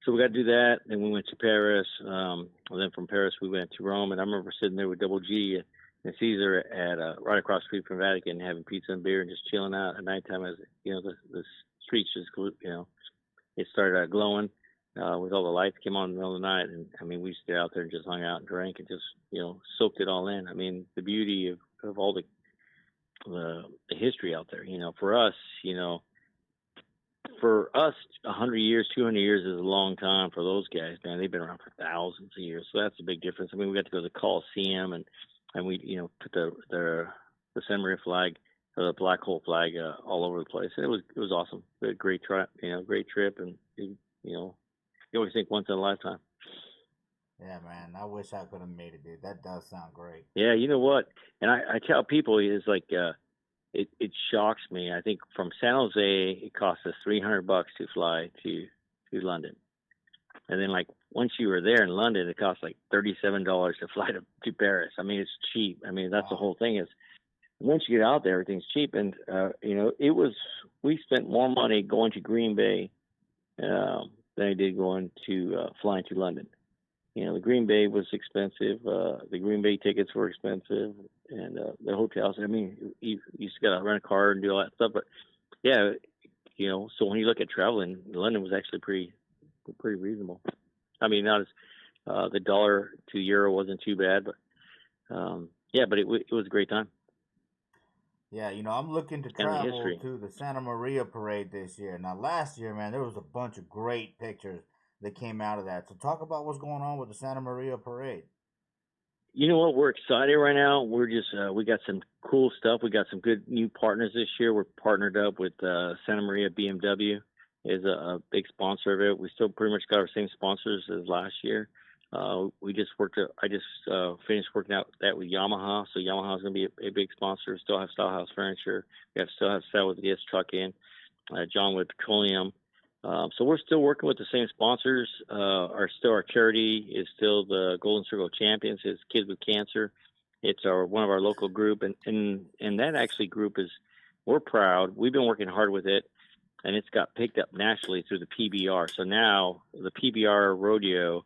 So we got to do that. Then we went to Paris. And then from Paris we went to Rome. And I remember sitting there with Double G and Caesar at right across the street from Vatican, having pizza and beer and just chilling out at nighttime. As the streets just it started glowing with all the lights came on in the middle of the night. And I mean, we stayed out there and just hung out and drank and just soaked it all in. I mean, the beauty of all the history out there. For us, 100 years, 200 years is a long time. For those guys, man, they've been around for thousands of years. So that's a big difference. I mean, we got to go to the Coliseum and we put the San Maria flag, the black hole flag, all over the place. And it was awesome. A great trip, great trip, and you always think once in a lifetime. Yeah, man. I wish I could have made it, dude. That does sound great. Yeah, you know what? And I tell people it's like it shocks me. I think from San Jose it cost us $300 to fly to London, and then like once you were there in London, it cost like $37 to fly to Paris. I mean, it's cheap. I mean, that's the whole thing is once you get out there, everything's cheap. And we spent more money going to Green Bay than I did going to flying to London. The Green Bay was expensive. The Green Bay tickets were expensive, and the hotels. I mean, you just got to rent a car and do all that stuff. But yeah, so when you look at traveling, London was actually pretty reasonable. I mean, not as the dollar to euro wasn't too bad, but but it was a great time. Yeah, I'm looking to travel to the Santa Maria parade this year. Now, last year, man, there was a bunch of great pictures that came out of that. So talk about what's going on with the Santa Maria parade. You know what? We're excited right now. We're just we got some cool stuff. We got some good new partners this year. We're partnered up with Santa Maria BMW is a big sponsor of it. We still pretty much got our same sponsors as last year. We just I just finished working out that with Yamaha. So Yamaha is going to be a big sponsor. Still have Style House Furniture. Still have Sal with the DS Truck in. John with Petroleum. So we're still working with the same sponsors. Our charity is still the Golden Circle Champions. It's Kids with Cancer. It's one of our local group, and that actually group is, we're proud. We've been working hard with it, and it's got picked up nationally through the PBR. So now the PBR Rodeo,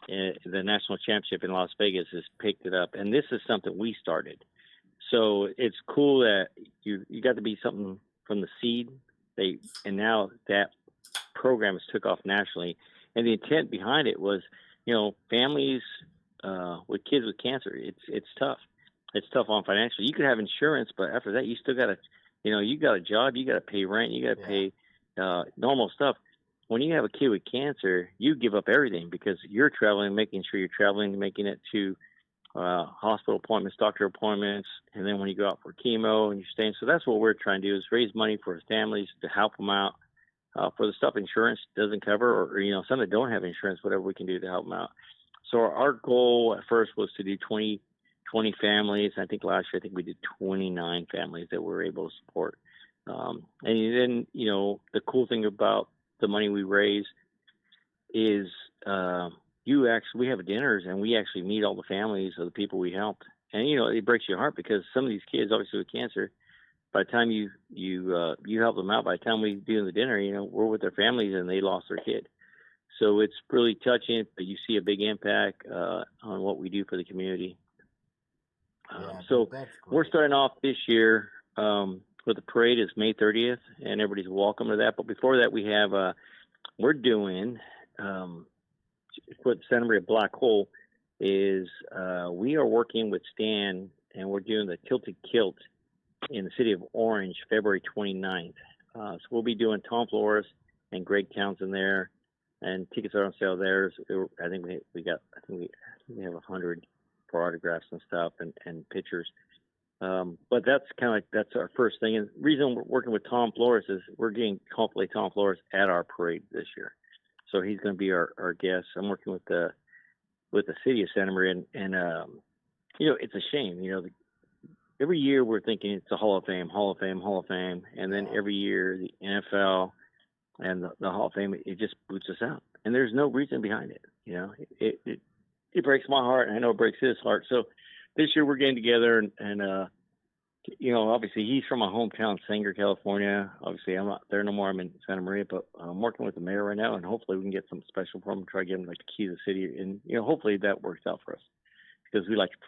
the national championship in Las Vegas, has picked it up, and this is something we started. So it's cool that you got to be something from the seed. And now that program has took off nationally, and the intent behind it was, families with kids with cancer. It's tough. It's tough on financially. You could have insurance, but after that, you still got to, you got a job, you got to pay rent, you got to pay normal stuff. When you have a kid with cancer, you give up everything because you're traveling, making sure you're traveling, making it to hospital appointments, doctor appointments, and then when you go out for chemo and you're staying. So that's what we're trying to do, is raise money for families to help them out for the stuff insurance doesn't cover, or some that don't have insurance, whatever we can do to help them out. So our goal at first was to do 20 families. I think last year, we did 29 families that we were able to support. And then, the cool thing about the money we raise is we have dinners and we actually meet all the families of the people we helped. And, it breaks your heart because some of these kids, obviously with cancer, by the time you help them out, by the time we do the dinner, we're with their families and they lost their kid. So it's really touching, but you see a big impact on what we do for the community. So we're starting off this year with the parade. Is May 30th, and everybody's welcome to that. But before that, we have we're doing what Santa Maria Black Hole is. We are working with Stan, and we're doing the Tilted Kilt in the city of Orange, February 29th. So we'll be doing Tom Flores and Greg Townsend there, and tickets are on sale there. I think we have 100 for autographs and stuff and pictures. But that's kind of like, that's our first thing. And the reason we're working with Tom Flores is we're getting hopefully Tom Flores at our parade this year. So he's going to be our guest. I'm working with the city of Santa Maria, and it's a shame. Every year we're thinking it's a Hall of Fame, and then every year the NFL and the Hall of Fame, it just boots us out, and there's no reason behind it. It breaks my heart, and I know it breaks his heart. So this year we're getting together, and obviously he's from my hometown, Sanger, California. Obviously I'm not there no more. I'm in Santa Maria, but I'm working with the mayor right now, and hopefully we can get something special for him, try to get him like the key to the city, and hopefully that works out for us, because we like to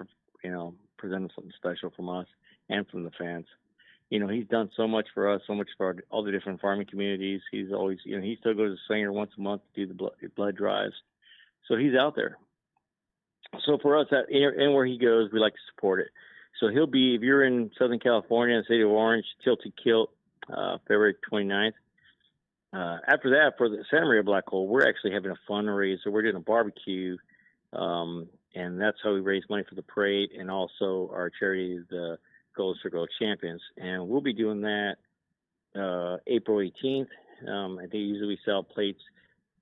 present him something special from us and from the fans. He's done so much for us, so much for all the different farming communities. He's always, he still goes to Sanger once a month to do the blood drives. So he's out there. So for us, anywhere he goes, we like to support it. So he'll be, if you're in Southern California, the city of Orange, Tilted Kilt, February 29th. After that, for the Santa Maria Black Hole, we're actually having a fundraiser. We're doing a barbecue, and that's how we raise money for the parade, and also our charity, the Golden Circle Champions. And we'll be doing that April 18th. I think usually we sell plates.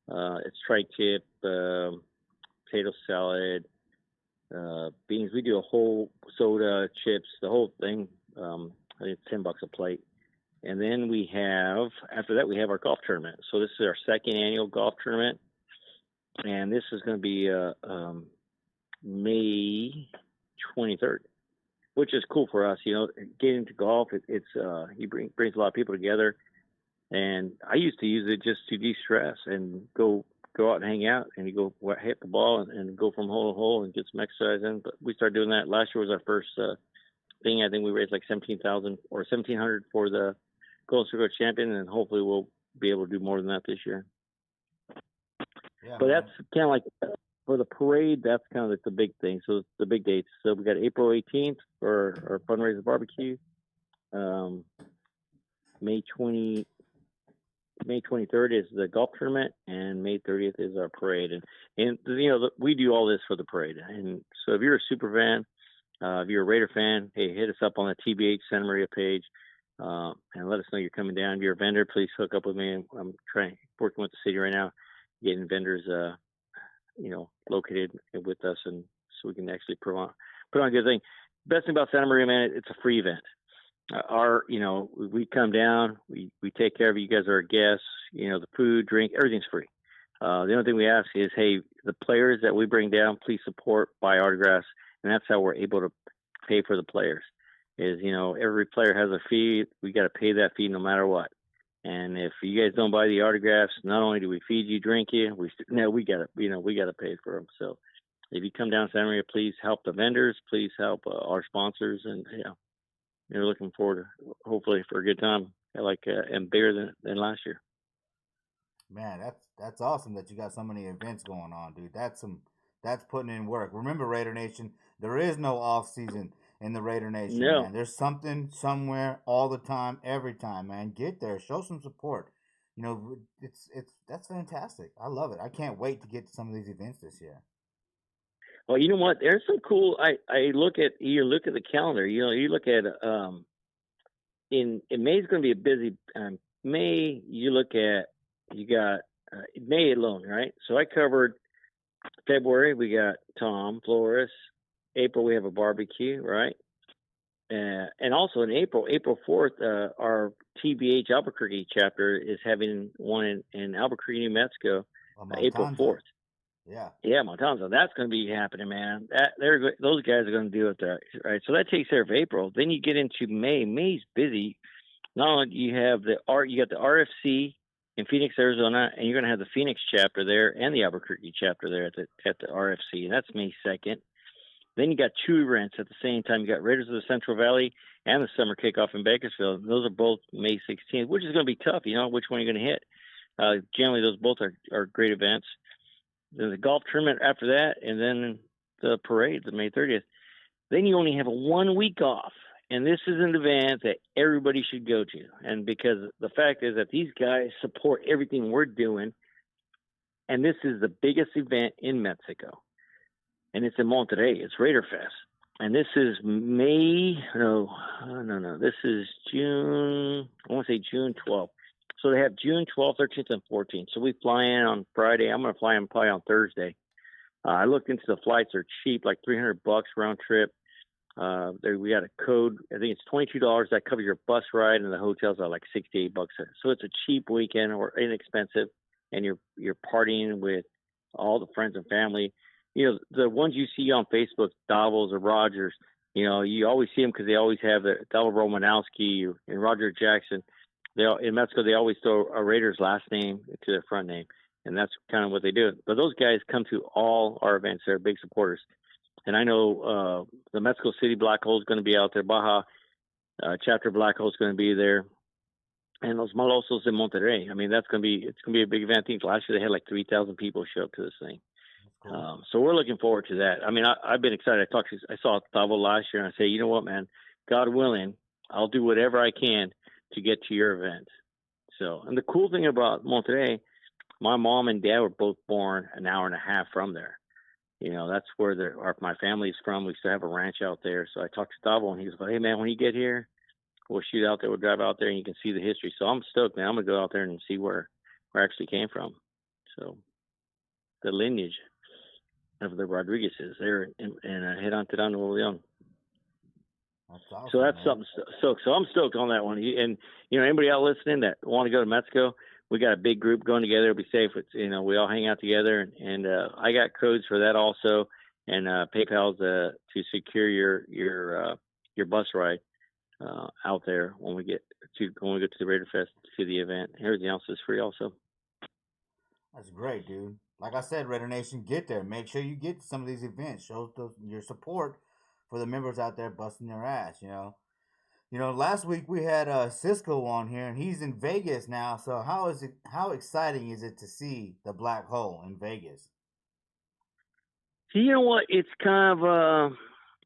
It's tri-tip, potato salad, beans. We do a whole soda, chips, the whole thing. I think it's $10 a plate. And then after that, we have our golf tournament. So this is our second annual golf tournament. And this is going to be May 23rd, which is cool for us. Getting into golf, he brings a lot of people together. And I used to use it just to de-stress and go out and hang out, and you go hit the ball and go from hole to hole and get some exercise in. But we started doing that. Last year was our first thing. I think we raised like $17,000 or $1,700 for the Golden Circle Champion, and hopefully we'll be able to do more than that this year. Yeah, but that's kind of like, for the parade, that's kind of like the big thing. So the big dates. So we got April 18th for our fundraiser barbecue. May 23rd is the golf tournament, and May 30th is our parade. And we do all this for the parade. And so if you're a super fan, if you're a Raider fan, hey, hit us up on the TBH Santa Maria page, and let us know you're coming down. If you're a vendor, please hook up with me. I'm working with the city right now, getting vendors located with us, and so we can actually put on a good thing. Best thing about Santa Maria, man, it's a free event. We come down, we take care of you guys are our guests. The food, drink, everything's free. The only thing we ask is, hey, the players that we bring down, please support, buy autographs, and that's how we're able to pay for the players. Every player has a fee. We got to pay that fee no matter what. And if you guys don't buy the autographs, not only do we feed you, drink you, we got to pay for them. So if you come down to Santa Maria, please help the vendors, please help our sponsors, and you're looking forward to, hopefully, for a good time, and bigger than last year. Man, that's awesome that you got so many events going on, dude. That's putting in work. Remember, Raider Nation, there is no off season in the Raider Nation, no. Man. There's something somewhere all the time, every time, man. Get there, show some support. That's fantastic. I love it. I can't wait to get to some of these events this year. Well, you know what? There's some cool. I look at the calendar. You look at in May's going to be a busy May. You got May alone, right? So I covered February. We got Tom Flores. April we have a barbecue, right? And also in April 4th, our TBH Albuquerque chapter is having one in Albuquerque, New Mexico, April 4th. Yeah, Montanza. That's going to be happening, man. Those guys are going to do it there, right? So that takes care of April. Then you get into May. May's busy. Not only you have you got the RFC in Phoenix, Arizona, and you're going to have the Phoenix chapter there and the Albuquerque chapter there at the RFC, and that's May 2nd. Then you got two events at the same time. You got Raiders of the Central Valley and the summer kickoff in Bakersfield. Those are both May 16th, which is going to be tough. Which one you're going to hit. Generally, those both are great events. Then the golf tournament after that, and then the parade, the May 30th. Then you only have a 1 week off. And this is an event that everybody should go to. And because the fact is that these guys support everything we're doing. And this is the biggest event in Mexico. And it's in Monterrey. It's Raider Fest. And this is this is June, I want to say June 12th. So they have June 12th, 13th, and 14th. So we fly in on Friday. I'm going to fly in probably on Thursday. I looked into the flights. They're cheap, like $300 round trip. We got a code. I think it's $22. That covers your bus ride, and the hotels are like $68. So it's a cheap weekend or inexpensive, and you're partying with all the friends and family. The ones you see on Facebook, Davos or Rogers, you always see them because they always have the Davos Romanowski and Roger Jackson. In Mexico, they always throw a Raiders last name to their front name, and that's kind of what they do. But those guys come to all our events. They're big supporters. And I know the Mexico City Black Hole is going to be out there. Baja chapter Black Hole is going to be there. And those Malosos in Monterrey. I mean, it's going to be a big event. I think last year they had like 3,000 people show up to this thing. Cool. So we're looking forward to that. I mean, I've been excited. I saw Tavo last year, and I say, you know what, man, God willing, I'll do whatever I can to get to your event. So, and the cool thing about Monterrey, my mom and dad were both born an hour and a half from there. That's where my family's from. We still have a ranch out there. So I talked to Tavo, and he was like, hey, man, when you get here, we'll shoot out there. We'll drive out there, and you can see the history. So I'm stoked, man. I'm going to go out there and see where I actually came from. So the lineage of the Rodriguezes there and head on to Nuevo Leon. That's awesome, so that's man. Something. So I'm stoked on that one. And anybody out listening that want to go to Mexico, we got a big group going together. It'll be safe. It's, we all hang out together, and I got codes for that also, and PayPal's to secure your bus ride out there when we get to the Raider Fest to the event. Everything else is free also. That's great, dude. Like I said, Raider Nation, get there. Make sure you get to some of these events. Show your support for the members out there busting their ass. Last week we had Cisco on here, and he's in Vegas now. So how exciting is it to see the Black Hole in Vegas? You know what? It's kind of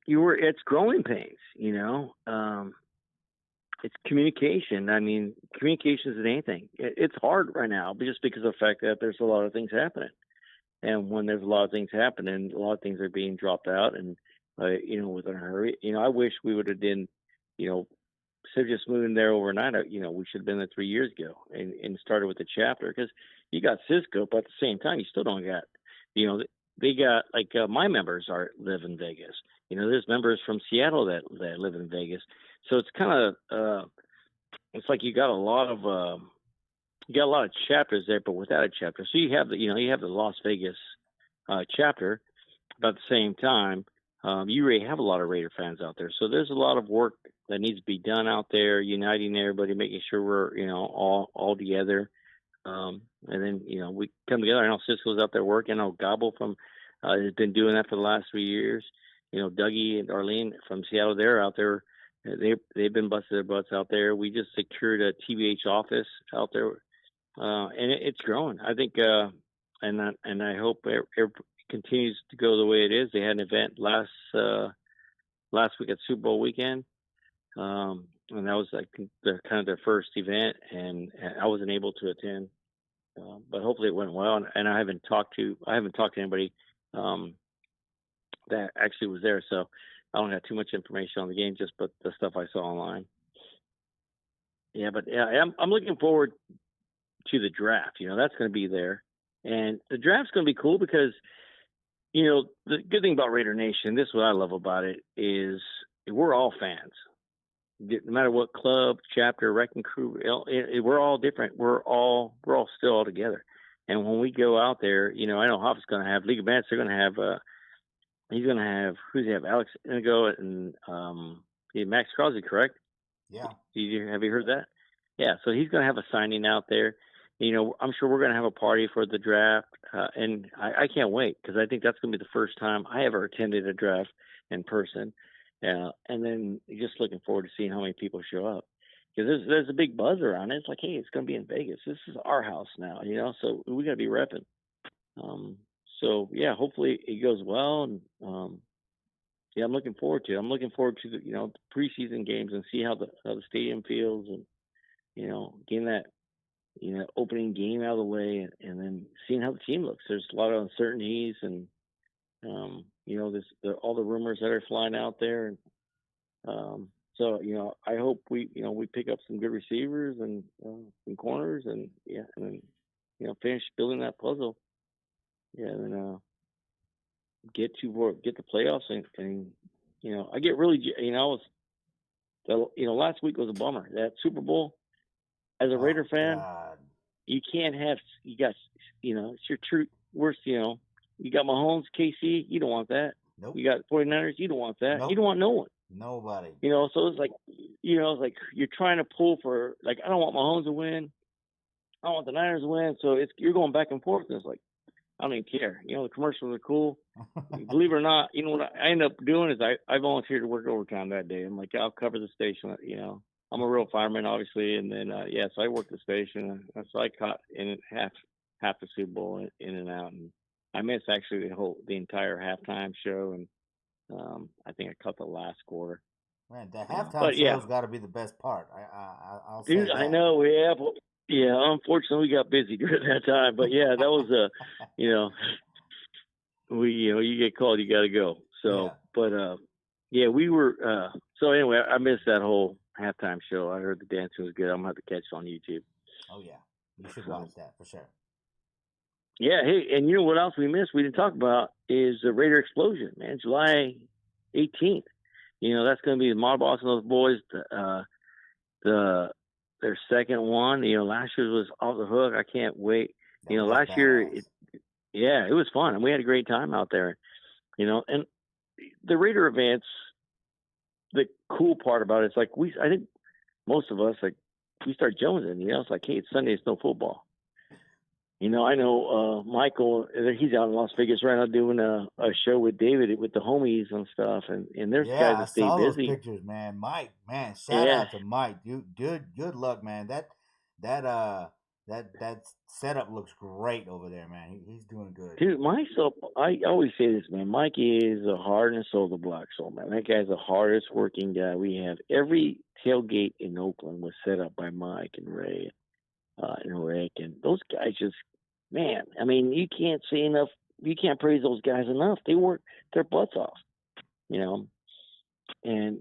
it's growing pains. It's communication. I mean, communication is anything. It's hard right now, just because of the fact that there's a lot of things happening, and when there's a lot of things happening, a lot of things are being dropped out, and within a hurry. I wish we would have done. Instead of just moving there overnight, we should have been there 3 years ago and started with the chapter, because you got Cisco, but at the same time, you still don't got, they got like my members live in Vegas. There's members from Seattle that live in Vegas. So it's kind of it's like you got a lot of chapters there, but without a chapter. So you have the Las Vegas chapter, but at the same time, you already have a lot of Raider fans out there. So there's a lot of work that needs to be done out there, uniting everybody, making sure we're all together. And then we come together. I know Cisco's out there working. I know Gobble from has been doing that for the last 3 years. Dougie and Arlene from Seattle, they're out there. They've been busting their butts out there. We just secured a TBH office out there, and it's growing. I think, and I hope it continues to go the way it is. They had an event last week at Super Bowl weekend, and that was like kind of their first event, and I wasn't able to attend, but hopefully it went well. And I haven't talked to anybody that actually was there, so I don't have too much information on the game, just but the stuff I saw online. Yeah, but I'm looking forward to the draft. That's going to be there, and the draft's going to be cool because the good thing about Raider Nation, this is what I love about it, is we're all fans. No matter what club, chapter, wrecking crew, we're all different. We're all still all together. And when we go out there, I know Hoff's going to have League of Bandits. They're going to have he's going to have, who's he have? Alex Inigo and Max Crosby, correct? Yeah. Have you heard that? Yeah. So he's going to have a signing out there. I'm sure we're going to have a party for the draft, and I can't wait because I think that's going to be the first time I ever attended a draft in person. And then just looking forward to seeing how many people show up because there's a big buzz around it. It's like, hey, it's going to be in Vegas. This is our house now, so we got to be repping. So yeah, hopefully it goes well. And I'm looking forward to it. I'm looking forward to the preseason games and see how the stadium feels and getting that opening game out of the way and then seeing how the team looks. There's a lot of uncertainties and there's all the rumors that are flying out there. And so I hope we pick up some good receivers and some corners and then finish building that puzzle. Yeah, and then get the playoffs and I get really last week was a bummer. That Super Bowl, as a Raider fan, God. you can't have it's your true worst. You got Mahomes, KC, you don't want that. Nope. You got 49ers, you don't want that. Nope. You don't want no one. Nobody. So it's like it's like you're trying to pull for, like, I don't want Mahomes to win, I don't want the Niners to win. So you're going back and forth. And it's like, I don't even care. The commercials are cool. Believe it or not, what I end up doing is I volunteered to work overtime that day. I'm like, I'll cover the station. I'm a real fireman, obviously, and then so I worked the station. So I caught in half the Super Bowl in and out, and I missed actually the entire halftime show, and I think I caught the last quarter. Man, the halftime show's got to be the best part. I'll say Dude, that. I know. Yeah, unfortunately, we got busy during that time, but yeah, that was you get called, you got to go. So, but we were. So anyway, I missed that whole halftime show. I heard the dancing was good. I'm gonna have to catch it on YouTube. Oh yeah, you should watch that for sure. Yeah, hey, and you know what else we missed? We didn't talk about is the Raider Explosion, man. July 18th. That's going to be the Mod Boss and those boys. Their second one. Last year was off the hook. I can't wait. Last year, it was fun, and we had a great time out there. And the Raider events. The cool part about it is like I think most of us we start jonesing. It's like, hey, it's Sunday, it's no football. I know Michael, he's out in Las Vegas right now doing a show with David with the homies and stuff, and there's guys that stay busy. Those pictures, man. Mike, man, shout out to Mike. Good luck, man. That setup looks great over there, man. He's doing good. Dude, I always say this, man. Mike is the heart and soul of the Black Soul, man. That guy's the hardest working guy we have. Every tailgate in Oakland was set up by Mike and Ray and Rick, and those guys just, man, I mean, you can't say enough. You can't praise those guys enough. They work their butts off, and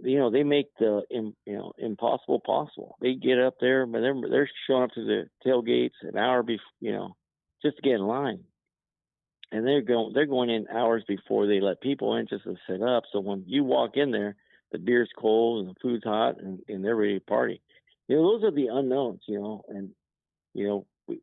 they make the impossible possible. They get up there, but they're showing up to the tailgates an hour before, just to get in line. and they're going in hours before they let people in just to set up. So when you walk in there, the beer's cold and the food's hot, and they're ready to party. Those are the unknowns, and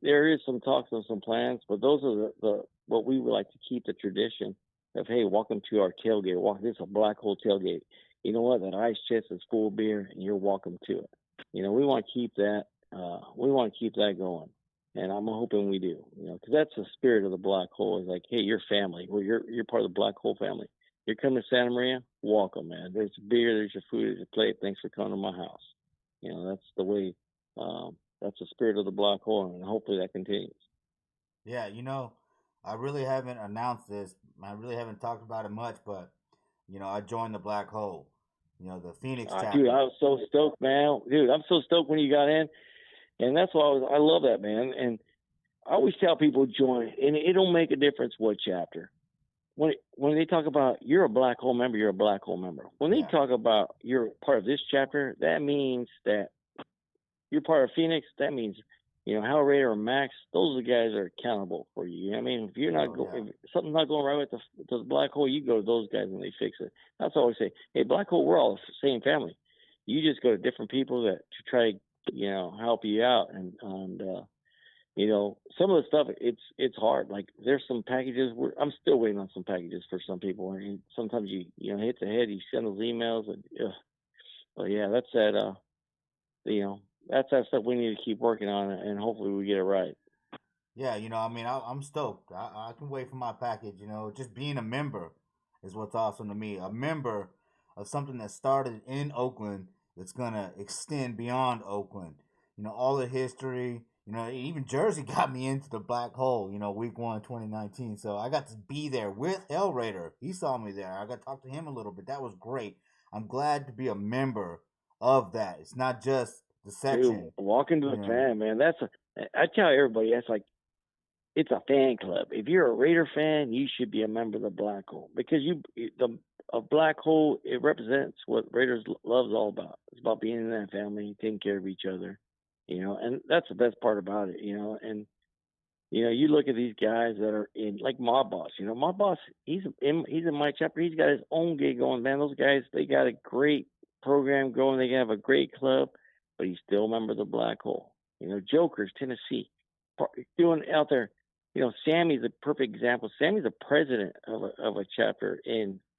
there is some talks and some plans, but those are the what we would like to keep the tradition of. Hey, welcome to our tailgate. This is a Black Hole tailgate. You know what? That ice chest is full of beer, and you're welcome to it. We want to keep that. We want to keep that going, and I'm hoping we do. Because that's the spirit of the Black Hole. Is like, hey, you're family. Well, you're part of the Black Hole family. You're coming to Santa Maria. Welcome, man. There's beer. There's your food. There's your plate. Thanks for coming to my house. That's the way. That's the spirit of the Black Hole, and hopefully that continues. Yeah, I really haven't announced this. I really haven't talked about it much, but I joined the Black Hole. The Phoenix chapter. Dude, I was so stoked, man. Dude, I'm so stoked when you got in, and that's why I love that, man. And I always tell people join, and it don't make a difference what chapter. When they talk about you're a Black Hole member, you're a Black Hole member. When they talk about you're part of this chapter, that means that you're part of Phoenix. That means, Hal Raider or Max, those are the guys that are accountable for you. If you're not if something's not going right with the Black Hole, you go to those guys and they fix it. That's all I always say. Hey, Black Hole, we're all the same family. You just go to different people to try to, help you out. And some of the stuff, it's hard. Like there's some packages I'm still waiting on some packages for some people. And sometimes you hit the head, you send those emails and, but yeah, that's that, that's that stuff we need to keep working on, and hopefully we get it right. Yeah, I'm stoked. I can wait for my package. Just being a member is what's awesome to me. A member of something that started in Oakland that's going to extend beyond Oakland. All the history. Even Jersey got me into the Black Hole, week 1, 2019. So I got to be there with Hell Raider. He saw me there. I got to talk to him a little bit. That was great. I'm glad to be a member of that. It's not just the section. Dude, walk into the fan, man. I tell everybody, that's like, it's a fan club. If you're a Raider fan, you should be a member of the Black Hole, because a Black Hole, it represents what Raiders love is all about. It's about being in that family, taking care of each other, and that's the best part about it, and you look at these guys that are in, like Mob Boss. Mob Boss, he's in my chapter. He's got his own gig going, man. Those guys, they got a great program going. They have a great club, but he's still a member of the Black Hole. Jokers, Tennessee, doing out there. Sammy's a perfect example. Sammy's a president of a chapter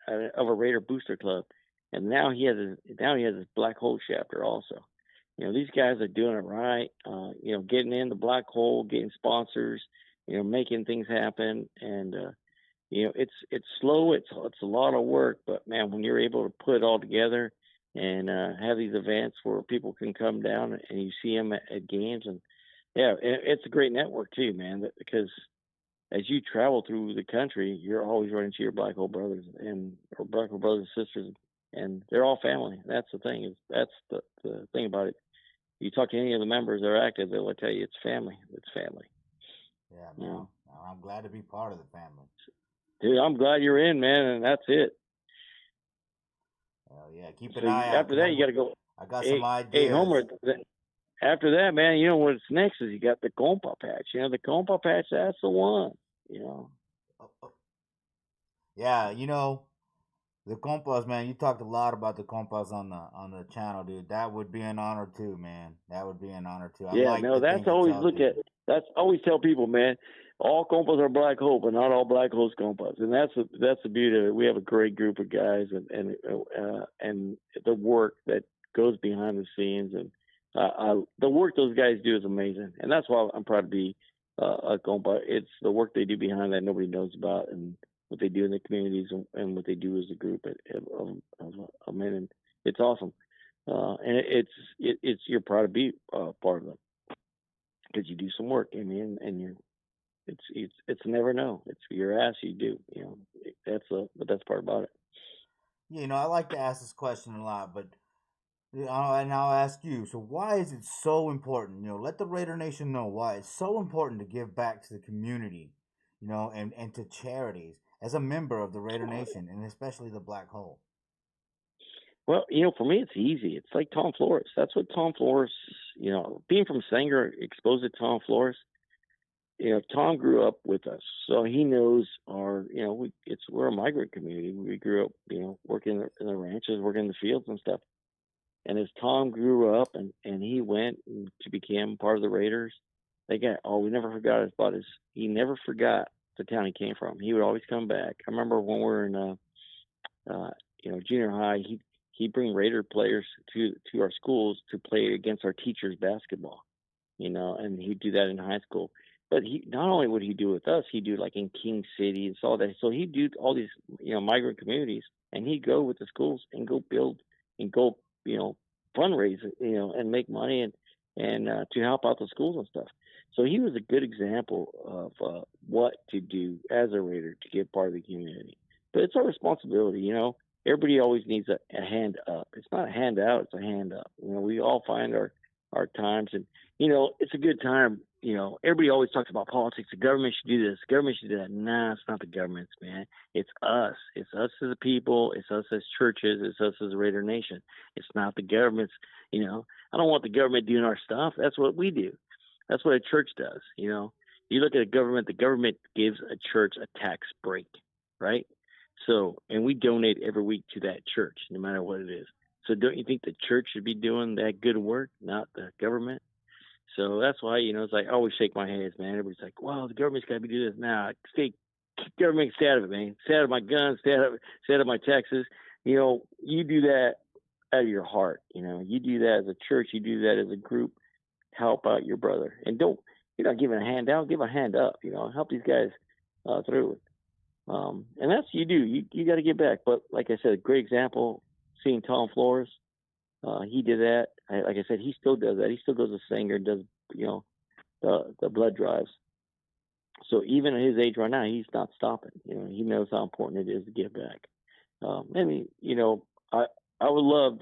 of a Raider booster club, and now he has his Black Hole chapter also. These guys are doing it right. Getting in the Black Hole, getting sponsors, making things happen, and it's slow. It's a lot of work, but man, when you're able to put it all together and have these events where people can come down and you see them at games, and yeah, it's a great network too, man. Because as you travel through the country, you're always running into your Black Hole brothers or Black Hole brothers and sisters, and they're all family. That's the thing. That's the thing about it. You talk to any of the members that are active, they'll tell you it's family. It's family. Yeah, man. I'm glad to be part of the family. Dude, I'm glad you're in, man, and that's it. Well, yeah, keep an eye out. After that, you got to go. I got some ideas. Hey, Homer, after that, man, what's next is you got the compa patch. The compa patch, that's the one, Yeah, the compas, man. You talked a lot about the compas on the channel, dude. That would be an honor too, man. That would be an honor too. That's always That's always tell people, man. All compas are Black Hole, but not all Black Hole's compas, and that's the beauty of it. We have a great group of guys, and the work that goes behind the scenes, and the work those guys do is amazing, and that's why I'm proud to be a compa. It's the work they do behind that nobody knows about, and what they do in the communities, and what they do as a group of men, and it's awesome. And it's you're proud to be part of them, because you do some work, and it's never no. It's your ass. You do. That's the best part about it. Yeah, I like to ask this question a lot, but and I'll ask you. So why is it so important? Let the Raider Nation know why it's so important to give back to the community, and to charities as a member of the Raider Nation, and especially the Black Hole. Well, for me, it's easy. It's like Tom Flores. That's what Tom Flores, being from Sanger, exposed to Tom Flores. Tom grew up with us, so he knows our, we're a migrant community. We grew up, working in the ranches, working in the fields and stuff. And as Tom grew up and he went to become part of the Raiders, we never forgot he never forgot the town he came from. He would always come back. I remember when we were in, junior high, he'd bring Raider players to our schools to play against our teachers basketball, and he'd do that in high school. But he not only would he do it with us, he'd do like in King City and all that. So he'd do all these, migrant communities, and he'd go with the schools and go build and go, fundraise, and make money and to help out the schools and stuff. So he was a good example of what to do as a Raider to get part of the community. But it's our responsibility, Everybody always needs a hand up. It's not a hand out, it's a hand up. We all find our times, and it's a good time. Everybody always talks about politics. The government should do this. The government should do that. Nah, it's not the government's, man. It's us. It's us as a people. It's us as churches. It's us as a Raider Nation. It's not the government's. I don't want the government doing our stuff. That's what we do. That's what a church does. You look at the government gives a church a tax break, right? So, and we donate every week to that church, no matter what it is. So don't you think the church should be doing that good work, not the government? So that's why, it's like I always shake my head, man. Everybody's like, well, the government's got to be doing this. Nah, government, stay out of it, man. Stay out of my guns, stay out of my taxes. You do that out of your heart. You do that as a church. You do that as a group. Help out your brother. And you're not giving a hand out, give a hand up. Help these guys through it. And that's you do. You got to get back. But like I said, a great example, seeing Tom Flores. He did that. Like I said, he still does that. He still goes to Sanger and does, the blood drives. So even at his age right now, he's not stopping. He knows how important it is to give back. I would love,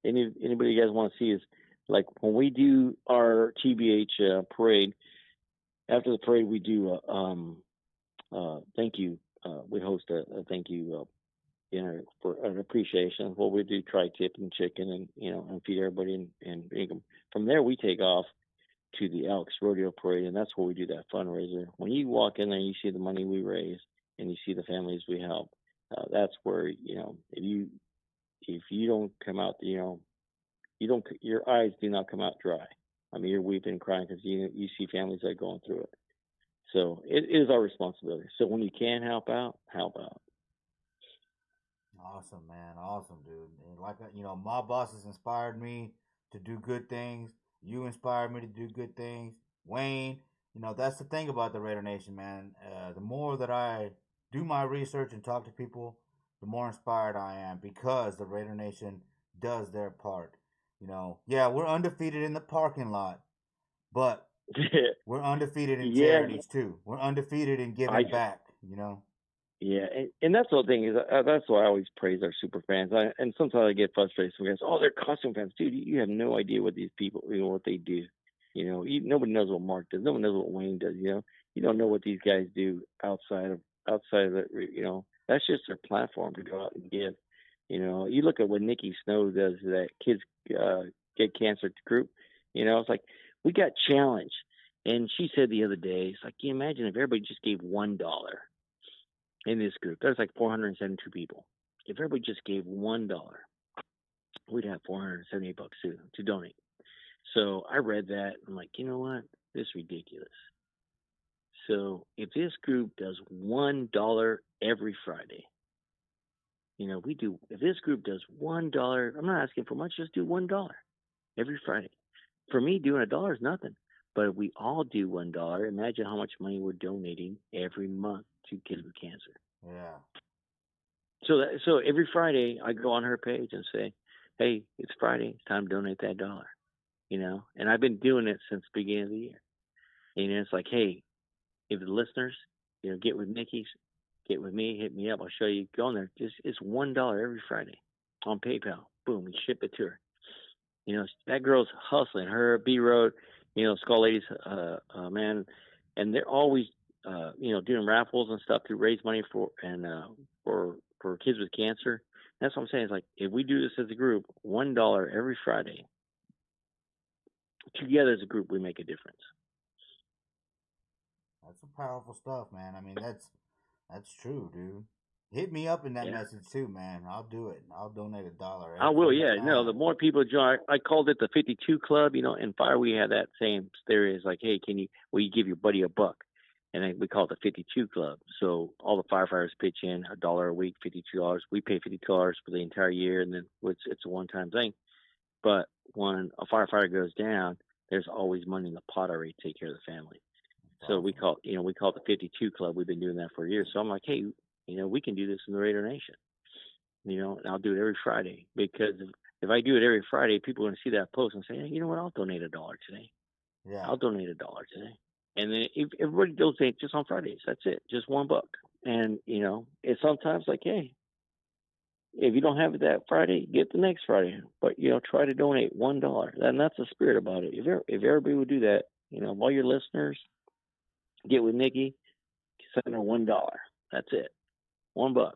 anybody you guys want to see is like when we do our TBH parade. After the parade, we do thank you. We host a thank you dinner for an appreciation. What we do, tri-tip and chicken, and feed everybody and bring them. From there, we take off to the Elks Rodeo Parade, and that's where we do that fundraiser. When you walk in there, you see the money we raise, and you see the families we help. That's where if you don't come out, your eyes do not come out dry. I mean, you're weeping and crying because you see families that are going through it. So it is our responsibility. So when you can help out, help out. Awesome, man. Awesome, dude. And like, my bosses inspired me to do good things. You inspired me to do good things. Wayne, that's the thing about the Raider Nation, man. The more that I do my research and talk to people, the more inspired I am because the Raider Nation does their part. Yeah, we're undefeated in the parking lot, but we're undefeated in charities too. We're undefeated in giving back, Yeah, and that's the whole thing is that's why I always praise our super fans. And sometimes I get frustrated. Some guys, they're costume fans, dude. You have no idea what these people, what they do. Nobody knows what Mark does. No one knows what Wayne does. You don't know what these guys do outside of that. That's just their platform to go out and give. You look at what Nikki Snow does to that kids get cancer group. It's like we got challenged, and she said the other day, it's like, can you imagine if everybody just gave $1 in this group? There's like 472 people. If everybody just gave $1, we'd have $478 to donate. So I read that. I'm like, you know what? This is ridiculous. So if this group does $1 every Friday, if this group does $1, I'm not asking for much, just do $1 every Friday. For me, doing $1 is nothing. But if we all do $1, imagine how much money we're donating every month to kids with cancer. Yeah. So every Friday I go on her page and say, hey, it's Friday. It's time to donate that $1. And I've been doing it since the beginning of the year. And it's like, hey, if the listeners, get with Nikki, get with me, hit me up. I'll show you. Go on there. It's $1 every Friday on PayPal. Boom, we ship it to her. That girl's hustling. Her B Road, Skull Ladies, man, and they're always, doing raffles and stuff to raise money for kids with cancer. That's what I'm saying. It's like if we do this as a group, $1 every Friday, together as a group, we make a difference. That's some powerful stuff, man. I mean, that's true, dude. Hit me up in that Yeah. message too, man. I'll do it. I'll donate $1 I will, every yeah. No, the time. more people join, I called it the 52 Club. In fire we had that same theory. It's like, hey, will you give your buddy $1? And then we call it the 52 Club. So all the firefighters pitch in $1 a week, $52. We pay $52 for the entire year, and then it's a one-time thing. But when a firefighter goes down, there's always money in the pot already to take care of the family. That's So awesome. we call it the 52 Club. We've been doing that for years. So I'm like, hey, we can do this in the Raider Nation. And I'll do it every Friday, because if I do it every Friday, people are going to see that post and say, hey, you know what? I'll donate $1 today. Yeah. I'll donate $1 today. And then if everybody donates just on Fridays, that's it, just $1. And it's sometimes like, hey, if you don't have it that Friday, get the next Friday. But try to donate $1, and that's the spirit about it. If everybody would do that, all your listeners, get with Nikki, send her $1. That's it, $1.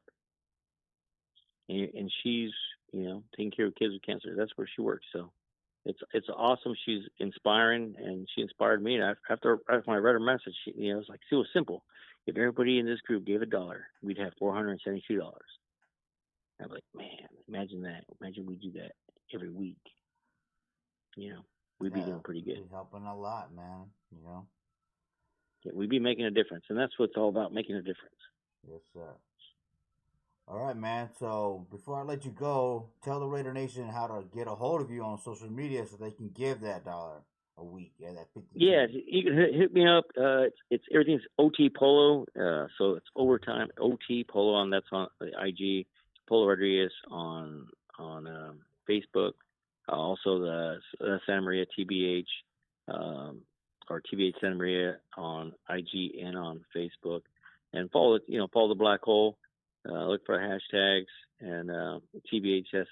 And she's taking care of kids with cancer. That's where she works. So it's awesome. She's inspiring, and she inspired me. And after I read her message, it was like, it was simple. If everybody in this group gave $1, we'd have $472. I was like, man, imagine that. Imagine we do that every week. We'd be doing pretty good. Be helping a lot, man. Yeah, we'd be making a difference, and that's what it's all about, making a difference. Yes, sir. All right, man. So before I let you go, tell the Raider Nation how to get a hold of you on social media so they can give that $1 a week. Yeah, that 50. Yeah, you can hit me up. It's everything's OT Polo. So it's overtime OT Polo, and that's on the IG. Polo Rodriguez on Facebook. Also the Santa Maria TBH or TBH Santa Maria on IG and on Facebook. And follow the Black Hole. Look for hashtags and TBHS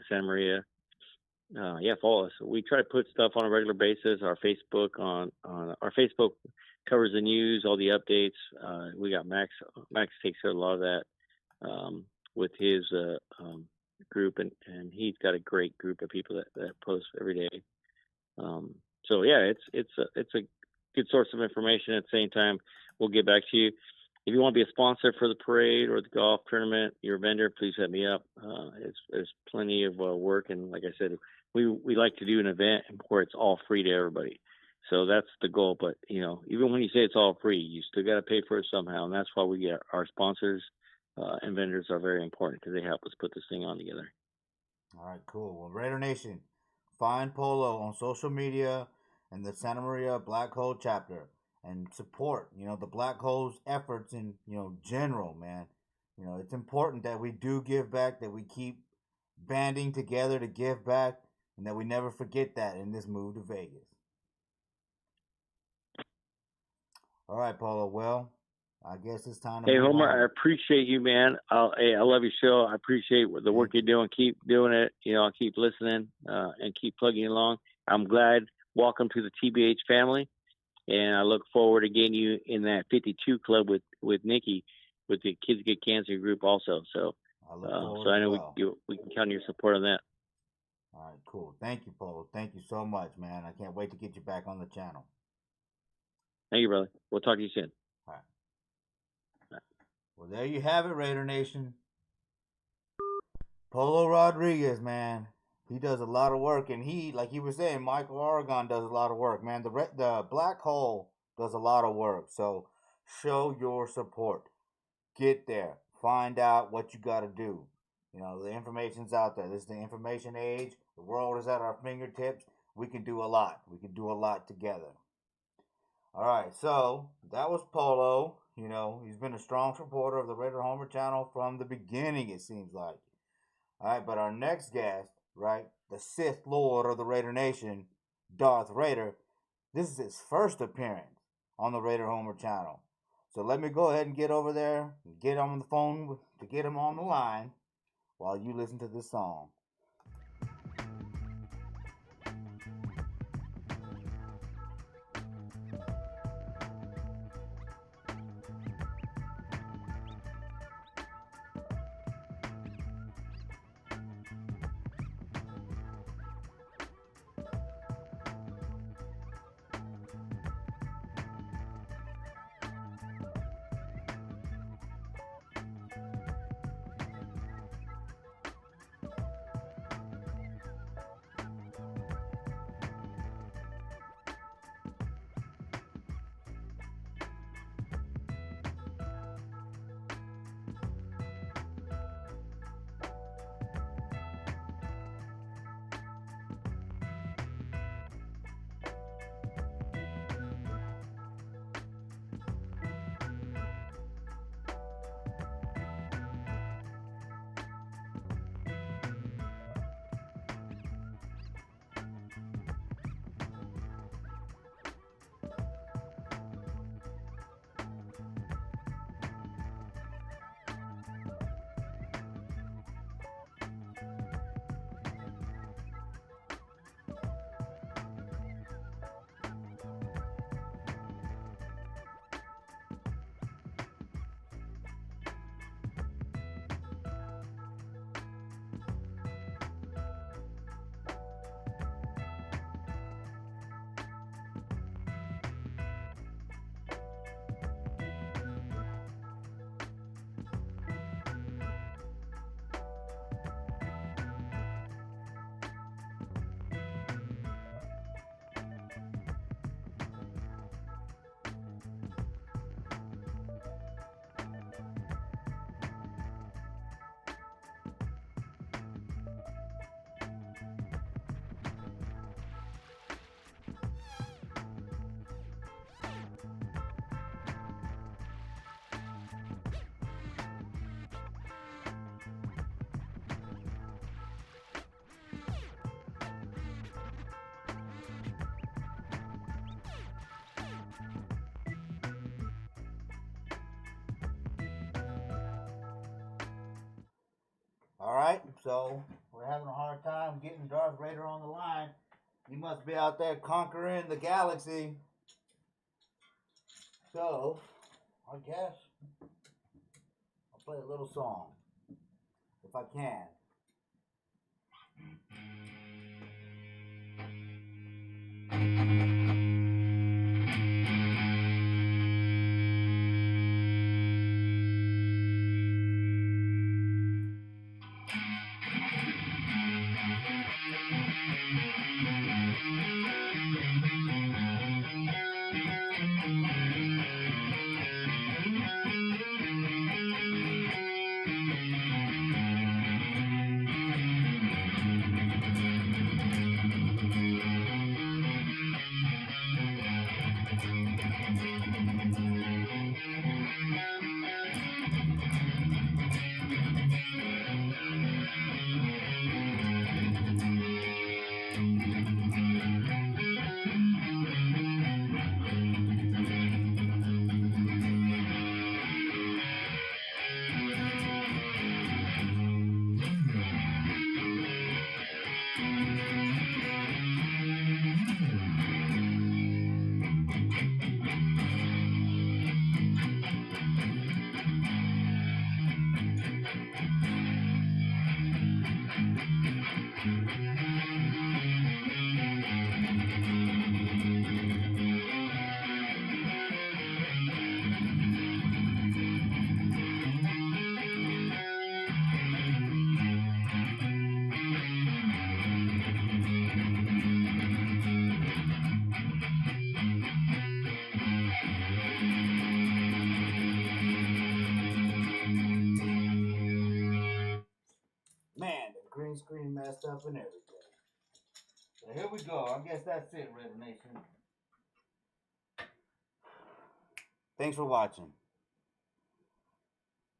Santa Maria. Follow us. We try to put stuff on a regular basis. Our Facebook on our Facebook covers the news, all the updates. We got Max. Max takes care of a lot of that with his group, and he's got a great group of people that post every day. So yeah, it's a good source of information. At the same time, we'll get back to you. If you want to be a sponsor for the parade or the golf tournament, you're a vendor, please hit me up. There's plenty of work, and like I said, we like to do an event where it's all free to everybody. So that's the goal. But even when you say it's all free, you still got to pay for it somehow, and that's why we get our sponsors and vendors are very important, because they help us put this thing on together. All right, cool. Well, Raider Nation, find Polo on social media and the Santa Maria Black Hole chapter, and support the Black Hole's efforts in general, man. It's important that we do give back, that we keep banding together to give back, and that we never forget that in this move to Vegas. All right, Polo. Well, I guess it's time to Hey, move Homer, on. I appreciate you, man. I love your show. I appreciate the work you're doing. Keep doing it. I'll keep listening and keep plugging along. I'm glad. Welcome to the TBH family. And I look forward to getting you in that 52 Club with Nikki, with the Kids Get Cancer group also. So I know we can count on your support on that. All right, cool. Thank you, Polo. Thank you so much, man. I can't wait to get you back on the channel. Thank you, brother. We'll talk to you soon. All right. Well, there you have it, Raider Nation. Polo Rodriguez, man. He does a lot of work, and like he was saying, Michael Oregon does a lot of work, man. The Black Hole does a lot of work, so show your support. Get there. Find out what you got to do. The information's out there. This is the information age. The world is at our fingertips. We can do a lot. We can do a lot together. All right, so that was Polo. He's been a strong supporter of the Raider Homer channel from the beginning, it seems like. All right, but our next guest, right, the Sith Lord of the Raider Nation, Darth Raider, this is his first appearance on the Raider Homer channel. So let me go ahead and get over there and get him on the phone to get him on the line while you listen to this song. Alright, so we're having a hard time getting Darth Vader on the line. He must be out there conquering the galaxy. So, I guess I'll play a little song, if I can. Man, the green screen messed up and everything. So here we go. I guess that's it, Raider Nation. Thanks for watching.